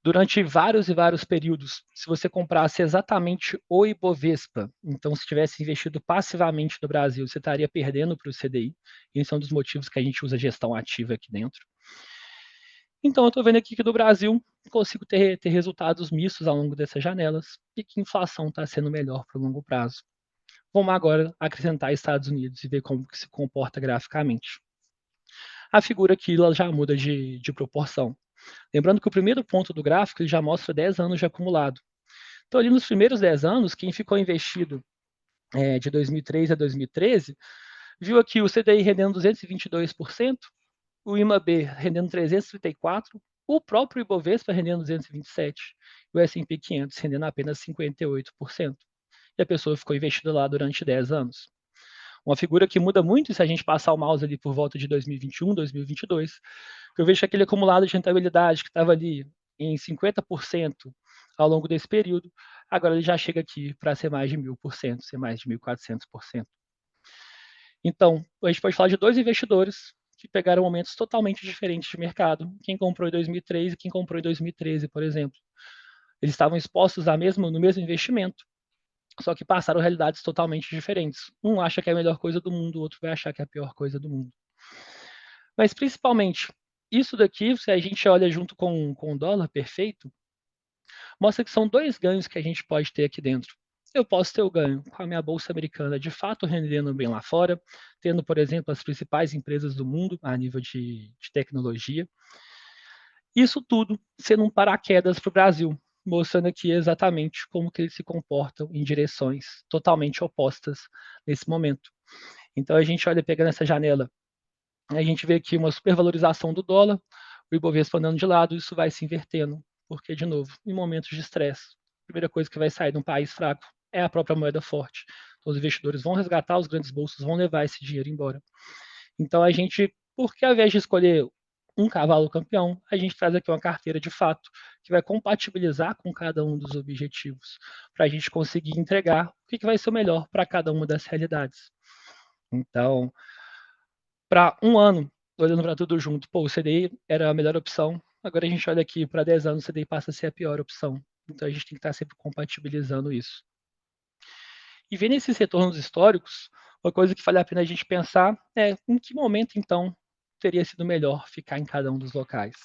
Speaker 5: Durante vários e vários períodos, se você comprasse exatamente o Ibovespa, então se tivesse investido passivamente no Brasil, você estaria perdendo para o CDI. Esse é um dos motivos que a gente usa gestão ativa aqui dentro. Então, eu estou vendo aqui que do Brasil consigo ter resultados mistos ao longo dessas janelas e que a inflação está sendo melhor para o longo prazo. Vamos agora acrescentar Estados Unidos e ver como que se comporta graficamente. A figura aqui ela já muda de proporção. Lembrando que o primeiro ponto do gráfico ele já mostra 10 anos de acumulado. Então, ali nos primeiros 10 anos, quem ficou investido de 2003 a 2013, viu aqui o CDI rendendo 222%, o IMAB rendendo 334%, o próprio Ibovespa rendendo 227%, e o S&P 500 rendendo apenas 58%. E a pessoa ficou investida lá durante 10 anos. Uma figura que muda muito se a gente passar o mouse ali por volta de 2021, 2022, que eu vejo que aquele acumulado de rentabilidade que estava ali em 50% ao longo desse período, agora ele já chega aqui para ser mais de 1.000%, ser mais de 1.400%. Então, a gente pode falar de dois investidores que pegaram momentos totalmente diferentes de mercado, quem comprou em 2003 e quem comprou em 2013, por exemplo. Eles estavam expostos no mesmo investimento, só que passaram realidades totalmente diferentes. Um acha que é a melhor coisa do mundo, o outro vai achar que é a pior coisa do mundo. Mas, principalmente, isso daqui, se a gente olha junto com o dólar perfeito, mostra que são dois ganhos que a gente pode ter aqui dentro. Eu posso ter o ganho com a minha bolsa americana de fato rendendo bem lá fora, tendo, por exemplo, as principais empresas do mundo a nível de tecnologia. Isso tudo sendo um paraquedas para o Brasil, mostrando aqui exatamente como que eles se comportam em direções totalmente opostas nesse momento. Então a gente olha pegando essa janela, a gente vê aqui uma supervalorização do dólar, o Ibovespa andando de lado, isso vai se invertendo, porque, de novo, em momentos de estresse, a primeira coisa que vai sair de um país fraco é a própria moeda forte. Então os investidores vão resgatar, os grandes bolsos vão levar esse dinheiro embora. Então a gente, por que ao invés de escolher um cavalo campeão, a gente traz aqui uma carteira de fato que vai compatibilizar com cada um dos objetivos, para a gente conseguir entregar o que vai ser o melhor para cada uma das realidades. Então, para um ano, olhando para tudo junto, pô, o CDI era a melhor opção, agora a gente olha aqui para 10 anos, o CDI passa a ser a pior opção. Então, a gente tem que estar sempre compatibilizando isso. E vendo esses retornos históricos, uma coisa que vale a pena a gente pensar é em que momento, então, teria sido melhor ficar em cada um dos locais.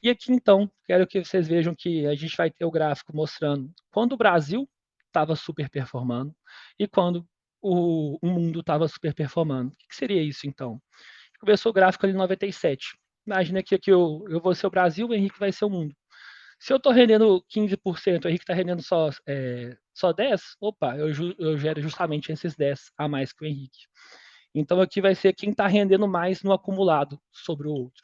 Speaker 5: E aqui, então, quero que vocês vejam que a gente vai ter o gráfico mostrando quando o Brasil estava super performando e quando o mundo estava super performando. O que seria isso, então? Começou o gráfico ali em 97. Imagina que aqui eu vou ser o Brasil, o Henrique vai ser o mundo. Se eu estou rendendo 15%, o Henrique está rendendo só 10%, opa, eu gero justamente esses 10 a mais que o Henrique. Então aqui vai ser quem está rendendo mais no acumulado sobre o outro.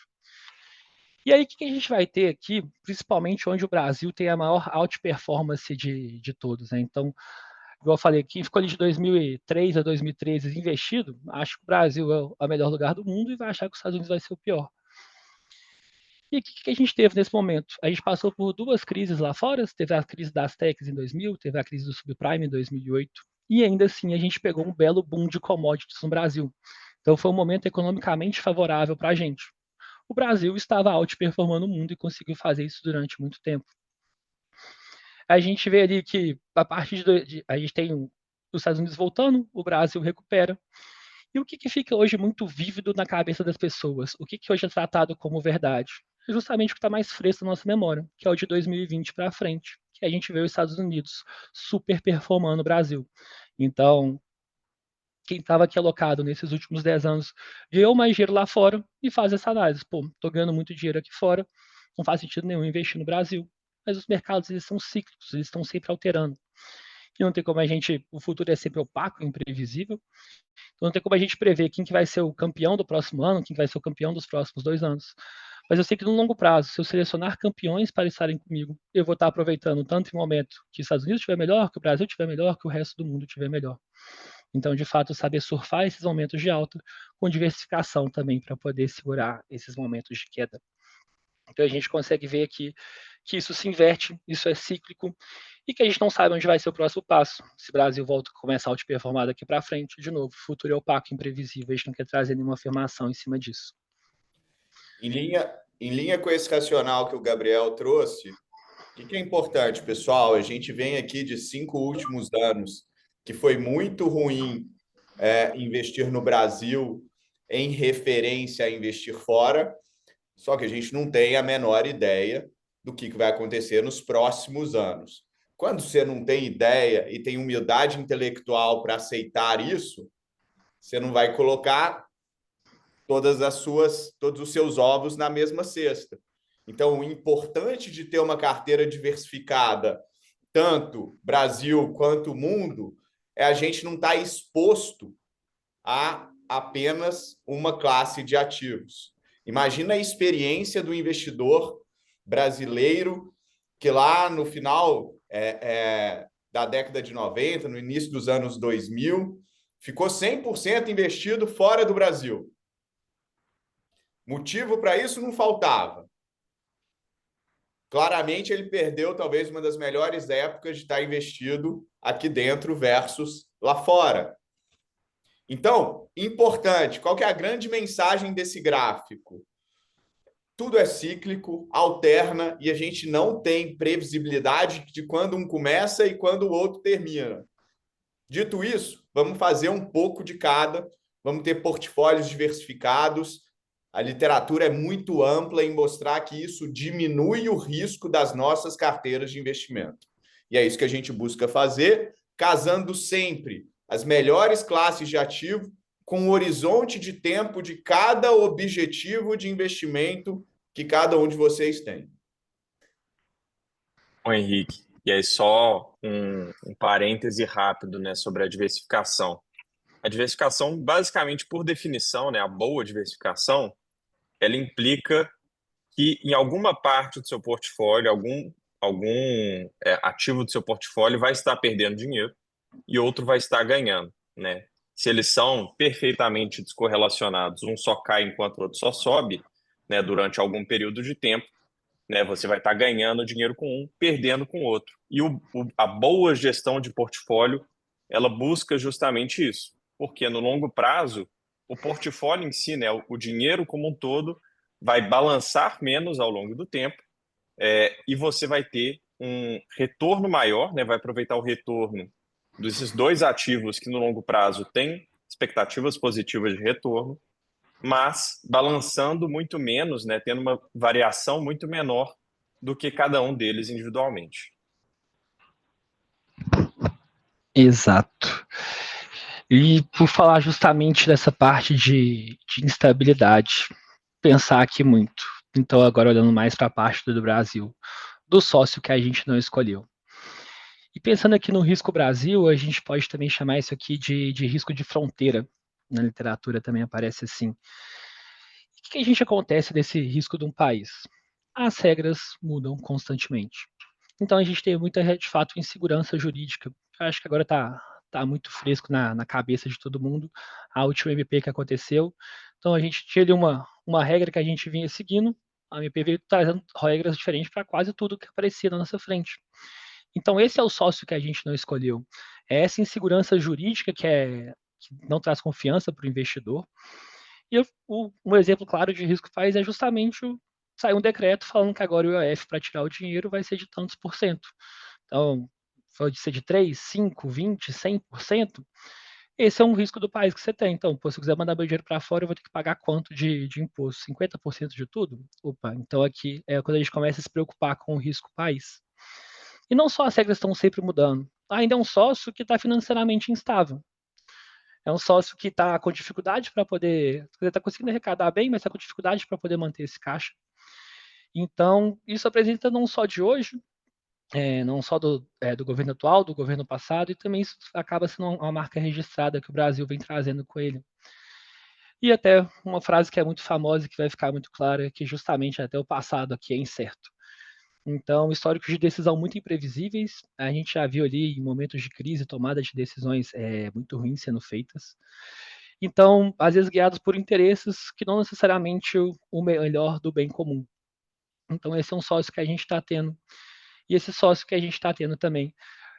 Speaker 5: E aí, o que a gente vai ter aqui, principalmente onde o Brasil tem a maior outperformance de todos, né? Então, igual eu falei, quem ficou ali de 2003 a 2013 investido, acho que o Brasil é o melhor lugar do mundo e vai achar que os Estados Unidos vai ser o pior. E o que a gente teve nesse momento? A gente passou por duas crises lá fora, teve a crise das techs em 2000, teve a crise do subprime em 2008, e ainda assim a gente pegou um belo boom de commodities no Brasil. Então foi um momento economicamente favorável para a gente. O Brasil estava outperformando o mundo e conseguiu fazer isso durante muito tempo. A gente vê ali que a partir a gente tem os Estados Unidos voltando, o Brasil recupera. E o que fica hoje muito vívido na cabeça das pessoas? O que hoje é tratado como verdade? É justamente o que está mais fresco na nossa memória, que é o de 2020 para frente, que a gente vê os Estados Unidos super performando o Brasil. Então, quem estava aqui alocado nesses últimos 10 anos ganhou mais dinheiro lá fora e faz essa análise. Pô, estou ganhando muito dinheiro aqui fora, não faz sentido nenhum investir no Brasil. Mas os mercados, eles são cíclicos, eles estão sempre alterando. E não tem como o futuro é sempre opaco, imprevisível. Então não tem como a gente prever quem que vai ser o campeão do próximo ano, quem que vai ser o campeão dos próximos 2 anos. Mas eu sei que no longo prazo, se eu selecionar campeões para estarem comigo, eu vou estar aproveitando tanto em momento que os Estados Unidos estiver melhor, que o Brasil estiver melhor, que o resto do mundo estiver melhor. Então, de fato, saber surfar esses momentos de alta com diversificação também para poder segurar esses momentos de queda. Então, a gente consegue ver aqui que isso se inverte, isso é cíclico, e que a gente não sabe onde vai ser o próximo passo. Se o Brasil volta a começar a outperformar daqui para frente, de novo, o futuro é opaco, imprevisível, a gente não quer trazer nenhuma afirmação em cima disso.
Speaker 1: Em linha com esse racional que o Gabriel trouxe, o que é importante, pessoal? A gente vem aqui de 5 últimos anos que foi muito ruim investir no Brasil em referência a investir fora, só que a gente não tem a menor ideia do que vai acontecer nos próximos anos. Quando você não tem ideia e tem humildade intelectual para aceitar isso, você não vai colocar todos os seus ovos na mesma cesta. Então, o importante de ter uma carteira diversificada, tanto Brasil quanto mundo, é a gente não estar exposto a apenas uma classe de ativos. Imagina a experiência do investidor brasileiro que lá no final da década de 90, no início dos anos 2000, ficou 100% investido fora do Brasil. Motivo para isso não faltava. Claramente, ele perdeu talvez uma das melhores épocas de estar investido aqui dentro versus lá fora. Então, importante, qual que é a grande mensagem desse gráfico? Tudo é cíclico, alterna e a gente não tem previsibilidade de quando um começa e quando o outro termina. Dito isso, vamos fazer um pouco de cada, vamos ter portfólios diversificados. A literatura é muito ampla em mostrar que isso diminui o risco das nossas carteiras de investimento. E é isso que a gente busca fazer, casando sempre as melhores classes de ativo com o horizonte de tempo de cada objetivo de investimento que cada um de vocês tem.
Speaker 3: Bom, Henrique, e aí só um parêntese rápido, né, sobre a diversificação. A diversificação, basicamente, por definição, né, a boa diversificação, ela implica que em alguma parte do seu portfólio, algum ativo do seu portfólio vai estar perdendo dinheiro e outro vai estar ganhando, né? Se eles são perfeitamente descorrelacionados, um só cai enquanto o outro só sobe, né, durante algum período de tempo, né, você vai estar ganhando dinheiro com um, perdendo com o outro. E a boa gestão de portfólio, ela busca justamente isso, porque no longo prazo, o portfólio em si, né, o dinheiro como um todo, vai balançar menos ao longo do tempo, e você vai ter um retorno maior, né, vai aproveitar o retorno desses dois ativos que no longo prazo têm expectativas positivas de retorno, mas balançando muito menos, né, tendo uma variação muito menor do que cada um deles individualmente.
Speaker 5: Exato. E por falar justamente dessa parte de instabilidade, pensar aqui muito. Então, agora olhando mais para a parte do Brasil, do sócio que a gente não escolheu. E pensando aqui no risco Brasil, a gente pode também chamar isso aqui de risco de fronteira. Na literatura também aparece assim. O que a gente acontece nesse risco de um país? As regras mudam constantemente. Então a gente tem muita, de fato, insegurança jurídica. Eu acho que agora tá muito fresco na cabeça de todo mundo a última MP que aconteceu. Então a gente tinha ali uma regra que a gente vinha seguindo, a MP veio trazendo regras diferentes para quase tudo que aparecia na nossa frente. Então esse é o sócio que a gente não escolheu. É essa insegurança jurídica que não traz confiança para o investidor. E um exemplo claro de risco faz é justamente sair um decreto falando que agora o IOF para tirar o dinheiro vai ser de tantos por cento. Então, pode ser de 3, 5, 20, 100%. Esse é um risco do país que você tem. Então, pô, se eu quiser mandar meu dinheiro para fora, eu vou ter que pagar quanto de imposto? 50% de tudo? Opa, então aqui é quando a gente começa a se preocupar com o risco país. E não só as regras estão sempre mudando. Ainda é um sócio que está financeiramente instável. É um sócio que está com dificuldade para poder. Está conseguindo arrecadar bem, mas está com dificuldade para poder manter esse caixa. Então, isso apresenta não só de hoje, não só do governo atual, do governo passado, e também isso acaba sendo uma marca registrada que o Brasil vem trazendo com ele. E até uma frase que é muito famosa e que vai ficar muito clara, que justamente até o passado aqui é incerto. Então, históricos de decisão muito imprevisíveis, a gente já viu ali em momentos de crise, tomada de decisões muito ruins sendo feitas. Então, às vezes guiados por interesses que não necessariamente o melhor do bem comum. Então, esse é um sócio que a gente está tendo. E esse sócio que a gente está tendo também,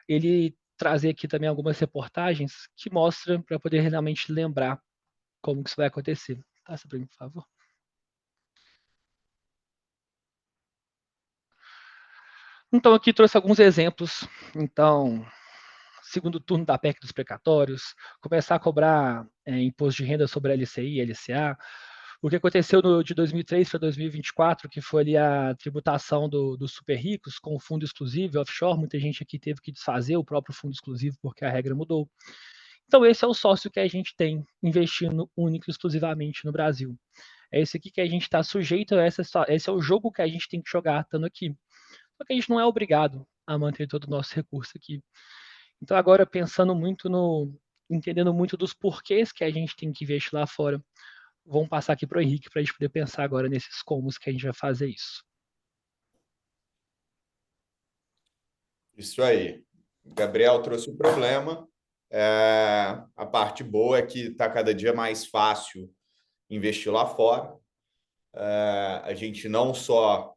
Speaker 5: ele trazer aqui também algumas reportagens que mostram para poder realmente lembrar como que isso vai acontecer. Passa para mim, por favor. Então, aqui trouxe alguns exemplos. Então, segundo turno da PEC dos precatórios, começar a cobrar imposto de renda sobre a LCI e LCA, o que aconteceu de 2003 para 2024, que foi ali a tributação dos super ricos com o fundo exclusivo offshore, muita gente aqui teve que desfazer o próprio fundo exclusivo porque a regra mudou. Então esse é o sócio que a gente tem investindo único e exclusivamente no Brasil. É esse aqui que a gente está sujeito a esse é o jogo que a gente tem que jogar estando aqui. Só que a gente não é obrigado a manter todo o nosso recurso aqui. Então agora pensando muito entendendo muito dos porquês que a gente tem que investir lá fora, vamos passar aqui para o Henrique para a gente poder pensar agora nesses comos que a gente vai fazer isso.
Speaker 1: Isso aí. O Gabriel trouxe o problema. A parte boa é que está cada dia mais fácil investir lá fora. A gente não só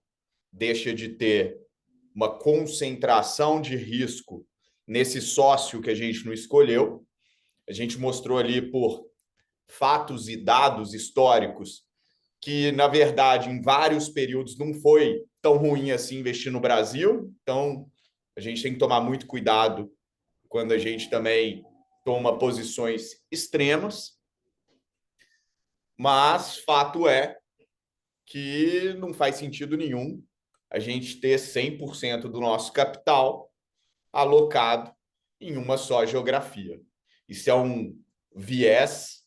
Speaker 1: deixa de ter uma concentração de risco nesse sócio que a gente não escolheu. A gente mostrou ali por fatos e dados históricos que, na verdade, em vários períodos não foi tão ruim assim investir no Brasil. Então, a gente tem que tomar muito cuidado quando a gente também toma posições extremas. Mas fato é que não faz sentido nenhum a gente ter 100% do nosso capital alocado em uma só geografia. Isso é um viés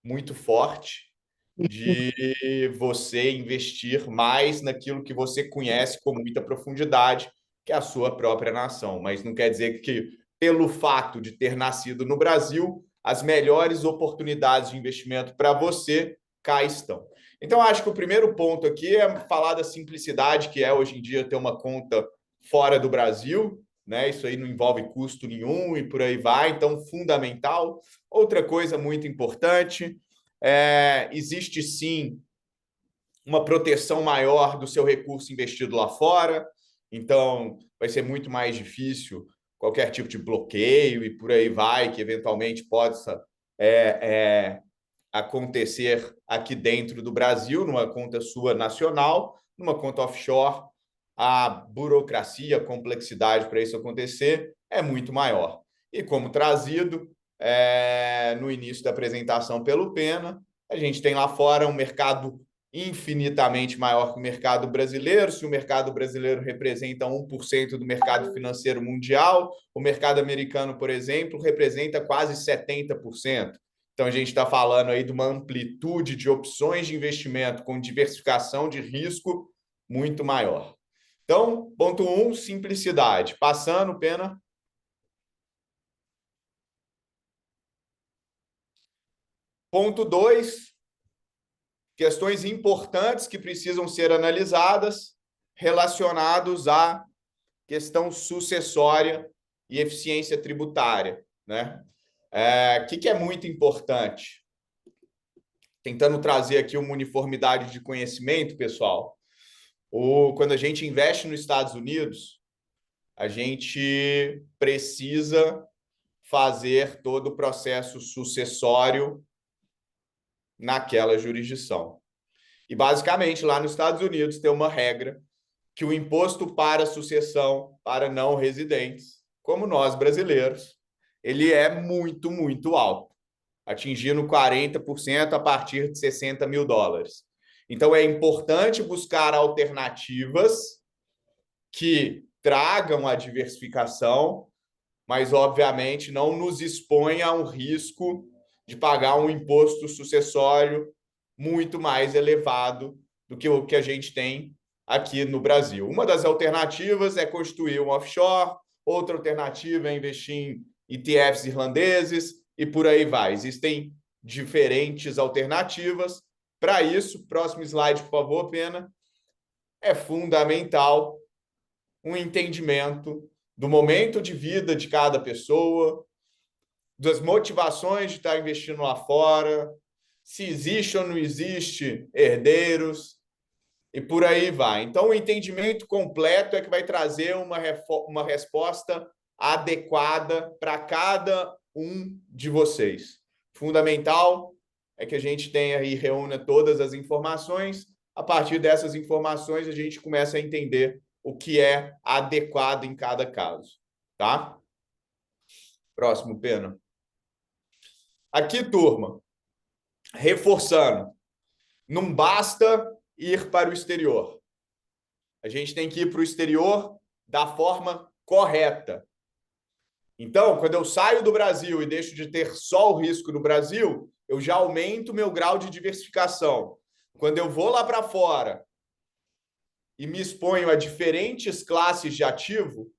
Speaker 1: muito forte de você investir mais naquilo que você conhece com muita profundidade, que é a sua própria nação. Mas não quer dizer que, pelo fato de ter nascido no Brasil, as melhores oportunidades de investimento para você cá estão. Então, acho que o primeiro ponto aqui é falar da simplicidade, que é hoje em dia ter uma conta fora do Brasil, né? Isso aí não envolve custo nenhum e por aí vai, então fundamental. Outra coisa muito importante, existe sim uma proteção maior do seu recurso investido lá fora, então vai ser muito mais difícil qualquer tipo de bloqueio e por aí vai, que eventualmente possa acontecer aqui dentro do Brasil, numa conta sua nacional, numa conta offshore, a burocracia, a complexidade para isso acontecer é muito maior. E como trazido no início da apresentação pelo Pena, a gente tem lá fora um mercado infinitamente maior que o mercado brasileiro. Se o mercado brasileiro representa 1% do mercado financeiro mundial, o mercado americano, por exemplo, representa quase 70%. Então, a gente está falando aí de uma amplitude de opções de investimento com diversificação de risco muito maior. Então, ponto 1, simplicidade. Passando, Pena. Ponto 2, questões importantes que precisam ser analisadas relacionados à questão sucessória e eficiência tributária, né? Que é muito importante? Tentando trazer aqui uma uniformidade de conhecimento, pessoal. Quando a gente investe nos Estados Unidos, a gente precisa fazer todo o processo sucessório naquela jurisdição. E, basicamente, lá nos Estados Unidos tem uma regra que o imposto para sucessão para não residentes, como nós brasileiros, ele é muito, muito alto, atingindo 40% a partir de $60 mil. Então, é importante buscar alternativas que tragam a diversificação, mas, obviamente, não nos exponha a um risco de pagar um imposto sucessório muito mais elevado do que o que a gente tem aqui no Brasil. Uma das alternativas é constituir um offshore, outra alternativa é investir em ETFs irlandeses e por aí vai. Existem diferentes alternativas. Para isso, próximo slide, por favor, Pena, é fundamental um entendimento do momento de vida de cada pessoa, das motivações de estar investindo lá fora, se existe ou não existe herdeiros, e por aí vai. Então, o entendimento completo é que vai trazer uma resposta adequada para cada um de vocês. Fundamental é que a gente tenha e reúna todas as informações. A partir dessas informações, a gente começa a entender o que é adequado em cada caso, tá? Próximo, Pena. Aqui, turma, reforçando, não basta ir para o exterior. A gente tem que ir para o exterior da forma correta. Então, quando eu saio do Brasil e deixo de ter só o risco no Brasil, eu já aumento o meu grau de diversificação. Quando eu vou lá para fora e me exponho a diferentes classes de ativo,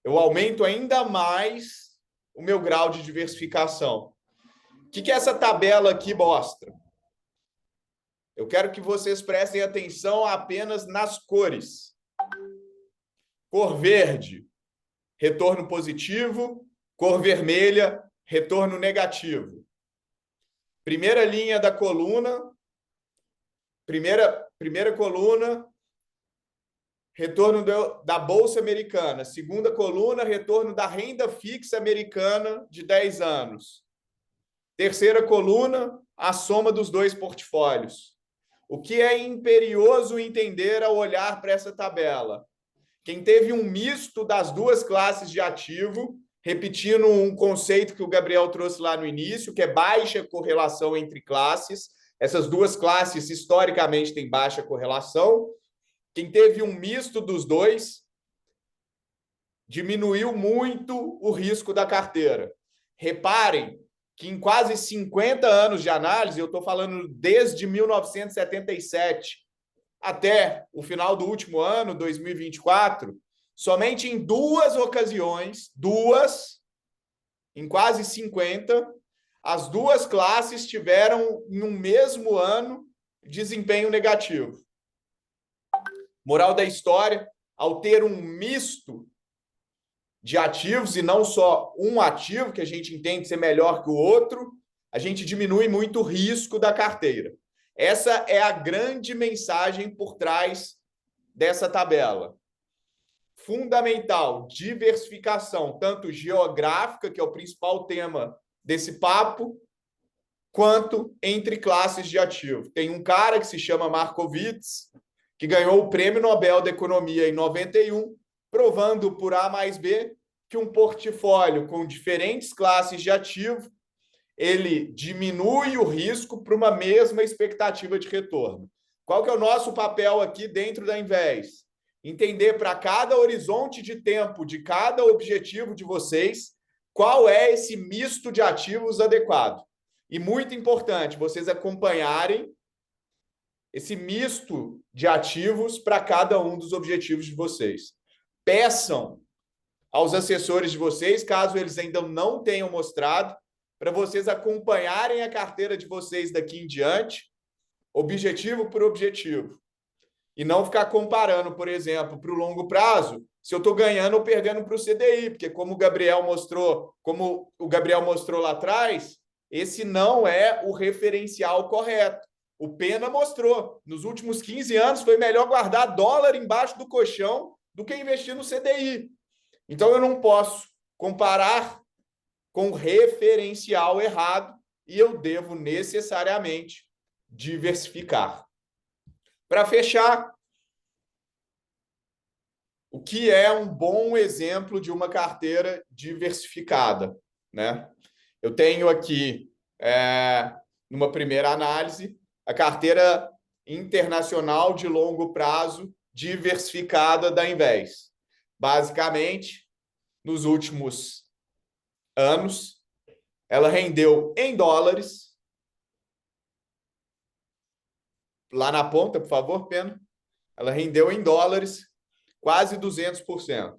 Speaker 1: eu aumento ainda mais o meu grau de diversificação. O que essa tabela aqui mostra? Eu quero que vocês prestem atenção apenas nas cores. Cor verde, retorno positivo. Cor vermelha, retorno negativo. Primeira linha da coluna, primeira coluna, retorno da Bolsa Americana. Segunda coluna, retorno da renda fixa americana de 10 anos. Terceira coluna, a soma dos dois portfólios. O que é imperioso entender ao olhar para essa tabela? Quem teve um misto das duas classes de ativo, repetindo um conceito que o Gabriel trouxe lá no início, que é baixa correlação entre classes. Essas duas classes, historicamente, têm baixa correlação. Quem teve um misto dos dois, diminuiu muito o risco da carteira. Reparem que em quase 50 anos de análise, eu estou falando desde 1977 até o final do último ano, 2024, somente em duas ocasiões, em quase 50, as duas classes tiveram, no mesmo ano, desempenho negativo. Moral da história, ao ter um misto de ativos e não só um ativo que a gente entende ser melhor que o outro, a gente diminui muito o risco da carteira. Essa é a grande mensagem por trás dessa tabela. Fundamental, diversificação, tanto geográfica, que é o principal tema desse papo, quanto entre classes de ativo. Tem um cara que se chama Markowitz, que ganhou o Prêmio Nobel da Economia em 91, provando por A mais B que um portfólio com diferentes classes de ativo, ele diminui o risco para uma mesma expectativa de retorno. Qual que é o nosso papel aqui dentro da Invest? Entender para cada horizonte de tempo, de cada objetivo de vocês, qual é esse misto de ativos adequado. E muito importante, vocês acompanharem esse misto de ativos para cada um dos objetivos de vocês. Peçam aos assessores de vocês, caso eles ainda não tenham mostrado, para vocês acompanharem a carteira de vocês daqui em diante, objetivo por objetivo. E não ficar comparando, por exemplo, para o longo prazo, se eu estou ganhando ou perdendo para o CDI, porque como o Gabriel mostrou lá atrás, esse não é o referencial correto. O Pena mostrou. Nos últimos 15 anos foi melhor guardar dólar embaixo do colchão do que investir no CDI. Então eu não posso comparar com o referencial errado e eu devo necessariamente diversificar. Para fechar, o que é um bom exemplo de uma carteira diversificada, né? Eu tenho aqui, numa primeira análise, a carteira internacional de longo prazo diversificada da Invest. Basicamente, nos últimos anos, ela rendeu em dólares. Lá na ponta, por favor, Pena. Ela rendeu em dólares quase 200%.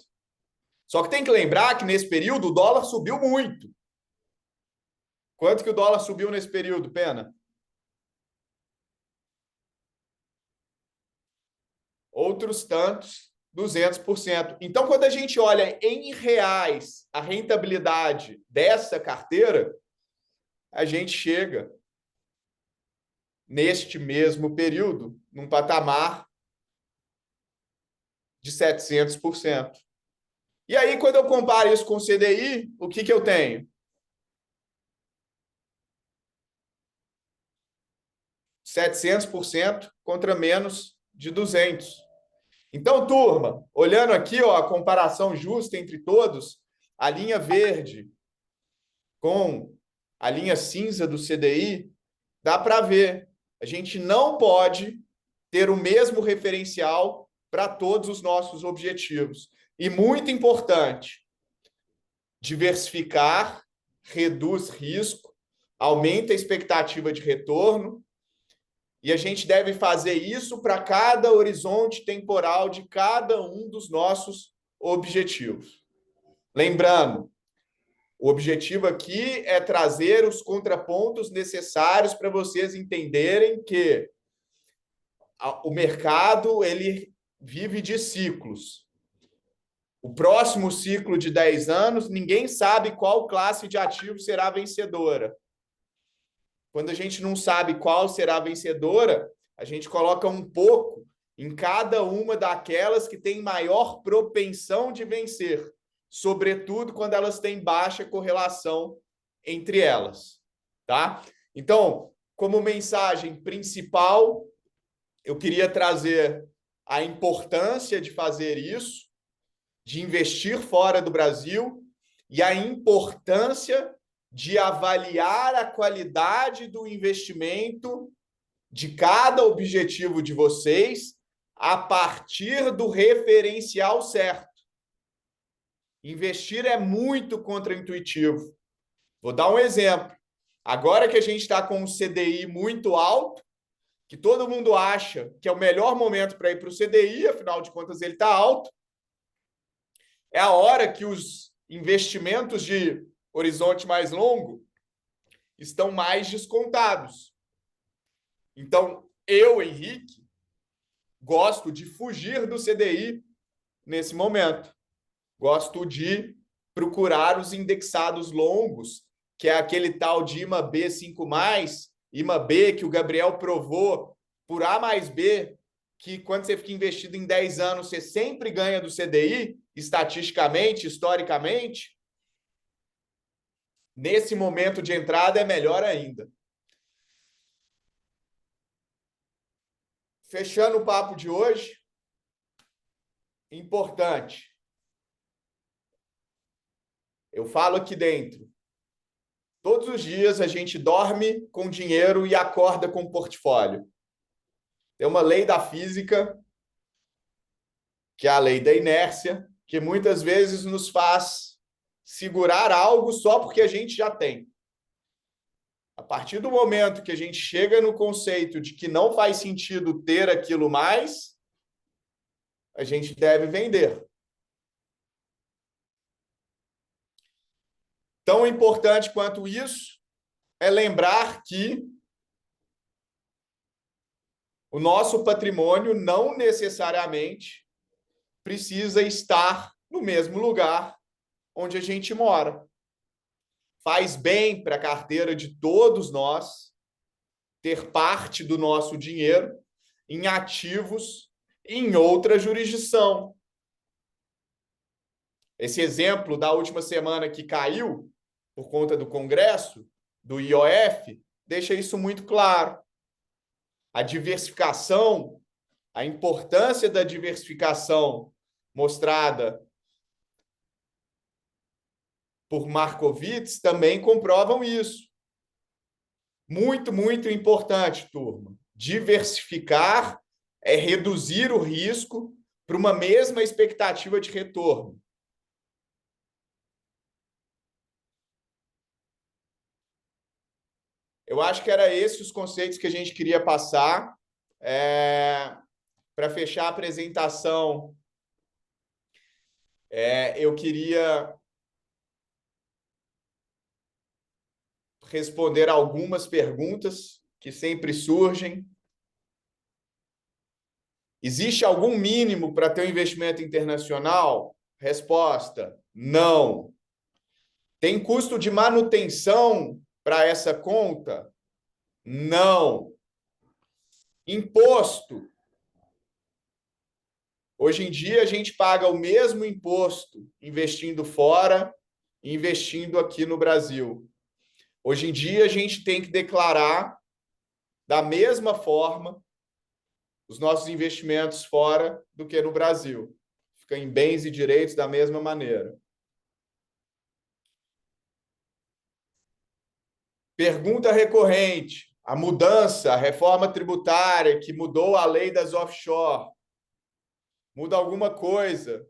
Speaker 1: Só que tem que lembrar que nesse período o dólar subiu muito. Quanto que o dólar subiu nesse período, Pena? Outros tantos, 200%. Então, quando a gente olha em reais a rentabilidade dessa carteira, a gente chega, neste mesmo período, num patamar de 700%. E aí, quando eu comparo isso com o CDI, o que eu tenho? 700% contra menos de 200%. Então, turma, olhando aqui, ó, a comparação justa entre todos, a linha verde com a linha cinza do CDI, dá para ver. A gente não pode ter o mesmo referencial para todos os nossos objetivos. E muito importante, diversificar, reduz risco, aumenta a expectativa de retorno, e a gente deve fazer isso para cada horizonte temporal de cada um dos nossos objetivos. Lembrando, o objetivo aqui é trazer os contrapontos necessários para vocês entenderem que o mercado ele vive de ciclos. O próximo ciclo de 10 anos, ninguém sabe qual classe de ativo será vencedora. Quando a gente não sabe qual será a vencedora, a gente coloca um pouco em cada uma daquelas que tem maior propensão de vencer, sobretudo quando elas têm baixa correlação entre elas, tá? Então, como mensagem principal, eu queria trazer a importância de fazer isso, de investir fora do Brasil e a importância de avaliar a qualidade do investimento de cada objetivo de vocês a partir do referencial certo. Investir é muito contraintuitivo. Vou dar um exemplo. Agora que a gente está com um CDI muito alto, que todo mundo acha que é o melhor momento para ir para o CDI, afinal de contas ele está alto, é a hora que os investimentos de horizonte mais longo estão mais descontados. Então, eu, Henrique, gosto de fugir do CDI nesse momento. Gosto de procurar os indexados longos, que é aquele tal DIMA B5+, IMA-B, que o Gabriel provou por A mais B, que quando você fica investido em 10 anos, você sempre ganha do CDI, estatisticamente, historicamente, nesse momento de entrada é melhor ainda. Fechando o papo de hoje, importante. Eu falo aqui dentro. Todos os dias a gente dorme com dinheiro e acorda com portfólio. Tem uma lei da física, que é a lei da inércia, que muitas vezes nos faz segurar algo só porque a gente já tem. A partir do momento que a gente chega no conceito de que não faz sentido ter aquilo mais, a gente deve vender. Tão importante quanto isso é lembrar que o nosso patrimônio não necessariamente precisa estar no mesmo lugar onde a gente mora. Faz bem para a carteira de todos nós ter parte do nosso dinheiro em ativos em outra jurisdição. Esse exemplo da última semana que caiu por conta do Congresso, do IOF, deixa isso muito claro. A diversificação, a importância da diversificação mostrada por Markowitz também comprovam isso. Muito, muito importante, turma. Diversificar é reduzir o risco para uma mesma expectativa de retorno. Eu acho que era esses os conceitos que a gente queria passar. Para fechar a apresentação, eu queria responder algumas perguntas que sempre surgem. Existe algum mínimo para ter um investimento internacional? Resposta: não. Tem custo de manutenção para essa conta? Não. Imposto. Hoje em dia, a gente paga o mesmo imposto investindo fora e investindo aqui no Brasil. Hoje em dia, a gente tem que declarar da mesma forma os nossos investimentos fora do que no Brasil. Fica em bens e direitos da mesma maneira. Pergunta recorrente. A mudança, a reforma tributária que mudou a lei das offshore, muda alguma coisa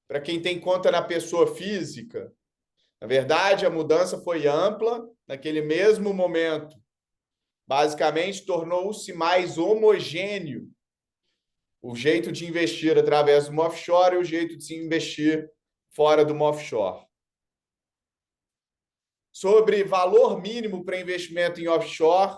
Speaker 1: para quem tem conta na pessoa física? Na verdade, a mudança foi ampla naquele mesmo momento. Basicamente, tornou-se mais homogêneo o jeito de investir através do offshore e o jeito de se investir fora do offshore. Sobre valor mínimo para investimento em offshore,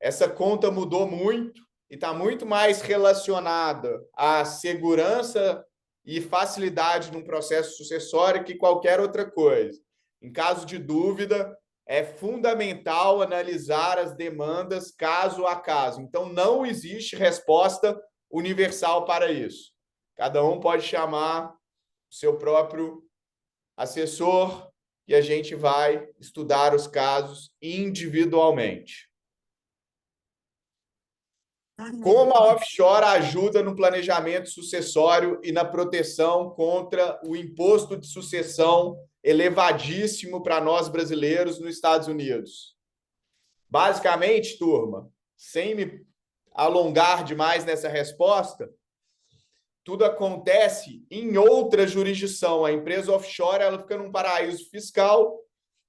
Speaker 1: essa conta mudou muito e está muito mais relacionada à segurança e facilidade num processo sucessório que qualquer outra coisa. Em caso de dúvida, é fundamental analisar as demandas caso a caso. Então, não existe resposta universal para isso. Cada um pode chamar o seu próprio assessor e a gente vai estudar os casos individualmente. Como a offshore ajuda no planejamento sucessório e na proteção contra o imposto de sucessão elevadíssimo para nós brasileiros nos Estados Unidos? Basicamente, turma, sem me alongar demais nessa resposta, tudo acontece em outra jurisdição. A empresa offshore ela fica num paraíso fiscal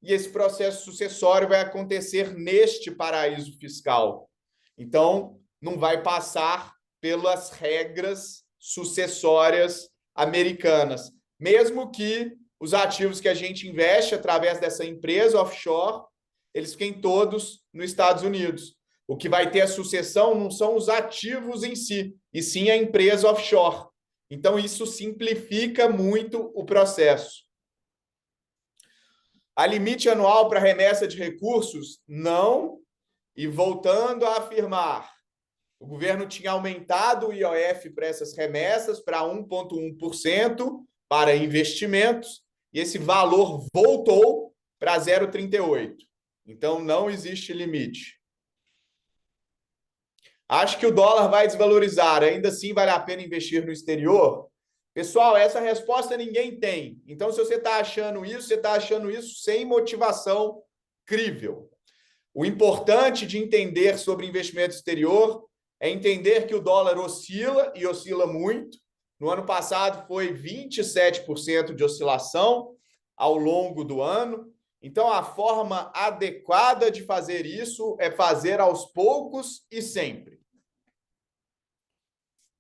Speaker 1: e esse processo sucessório vai acontecer neste paraíso fiscal. Então, não vai passar pelas regras sucessórias americanas, mesmo que os ativos que a gente investe através dessa empresa offshore, eles fiquem todos nos Estados Unidos. O que vai ter a sucessão não são os ativos em si, e sim a empresa offshore. Então, isso simplifica muito o processo. Há limite anual para remessa de recursos? Não. E voltando a afirmar, o governo tinha aumentado o IOF para essas remessas para 1,1% para investimentos, e esse valor voltou para 0,38%. Então, não existe limite. Acho que o dólar vai desvalorizar, ainda assim vale a pena investir no exterior? Pessoal, essa resposta ninguém tem. Então, se você está achando isso, você está achando isso sem motivação crível. O importante de entender sobre investimento exterior é entender que o dólar oscila e oscila muito. No ano passado foi 27% de oscilação ao longo do ano. Então, a forma adequada de fazer isso é fazer aos poucos e sempre.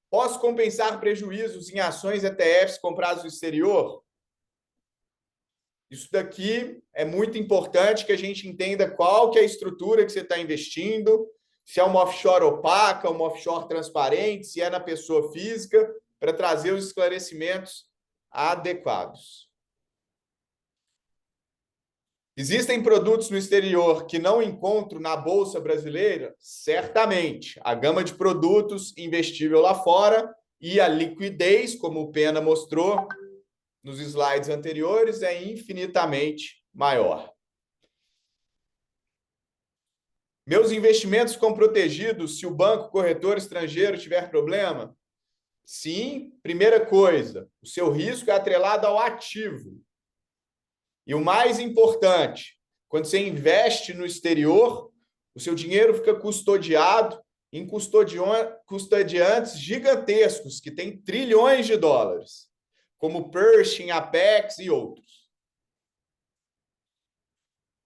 Speaker 1: Posso compensar prejuízos em ações ETFs comprados no exterior? Isso daqui é muito importante que a gente entenda qual que é a estrutura que você está investindo, se é uma offshore opaca, uma offshore transparente, se é na pessoa física, para trazer os esclarecimentos adequados. Existem produtos no exterior que não encontro na Bolsa Brasileira? Certamente. A gama de produtos investível lá fora e a liquidez, como o Pena mostrou nos slides anteriores, é infinitamente maior. Meus investimentos ficam protegidos se o banco corretor estrangeiro tiver problema? Sim, primeira coisa, o seu risco é atrelado ao ativo. E o mais importante, quando você investe no exterior, o seu dinheiro fica custodiado em custodiantes gigantescos, que têm trilhões de dólares, como Pershing, Apex e outros.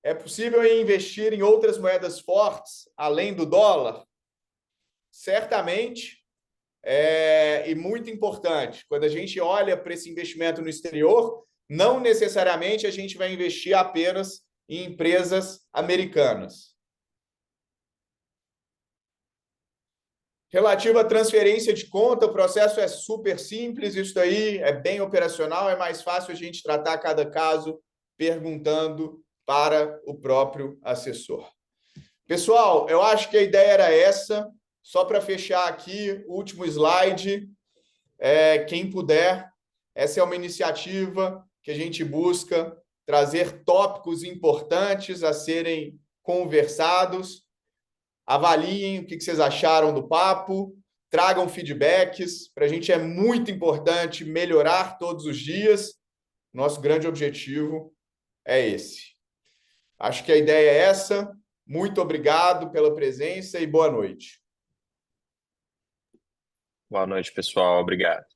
Speaker 1: É possível investir em outras moedas fortes, além do dólar? Certamente, e muito importante, quando a gente olha para esse investimento no exterior, não necessariamente a gente vai investir apenas em empresas americanas. Relativo à transferência de conta, o processo é super simples, isso aí é bem operacional, é mais fácil a gente tratar cada caso perguntando para o próprio assessor. Pessoal, eu acho que a ideia era essa. Só para fechar aqui, o último slide. Quem puder, essa é uma iniciativa que a gente busca trazer tópicos importantes a serem conversados. Avaliem o que vocês acharam do papo, tragam feedbacks. Para a gente é muito importante melhorar todos os dias. Nosso grande objetivo é esse. Acho que a ideia é essa. Muito obrigado pela presença e boa noite.
Speaker 3: Boa noite, pessoal. Obrigado.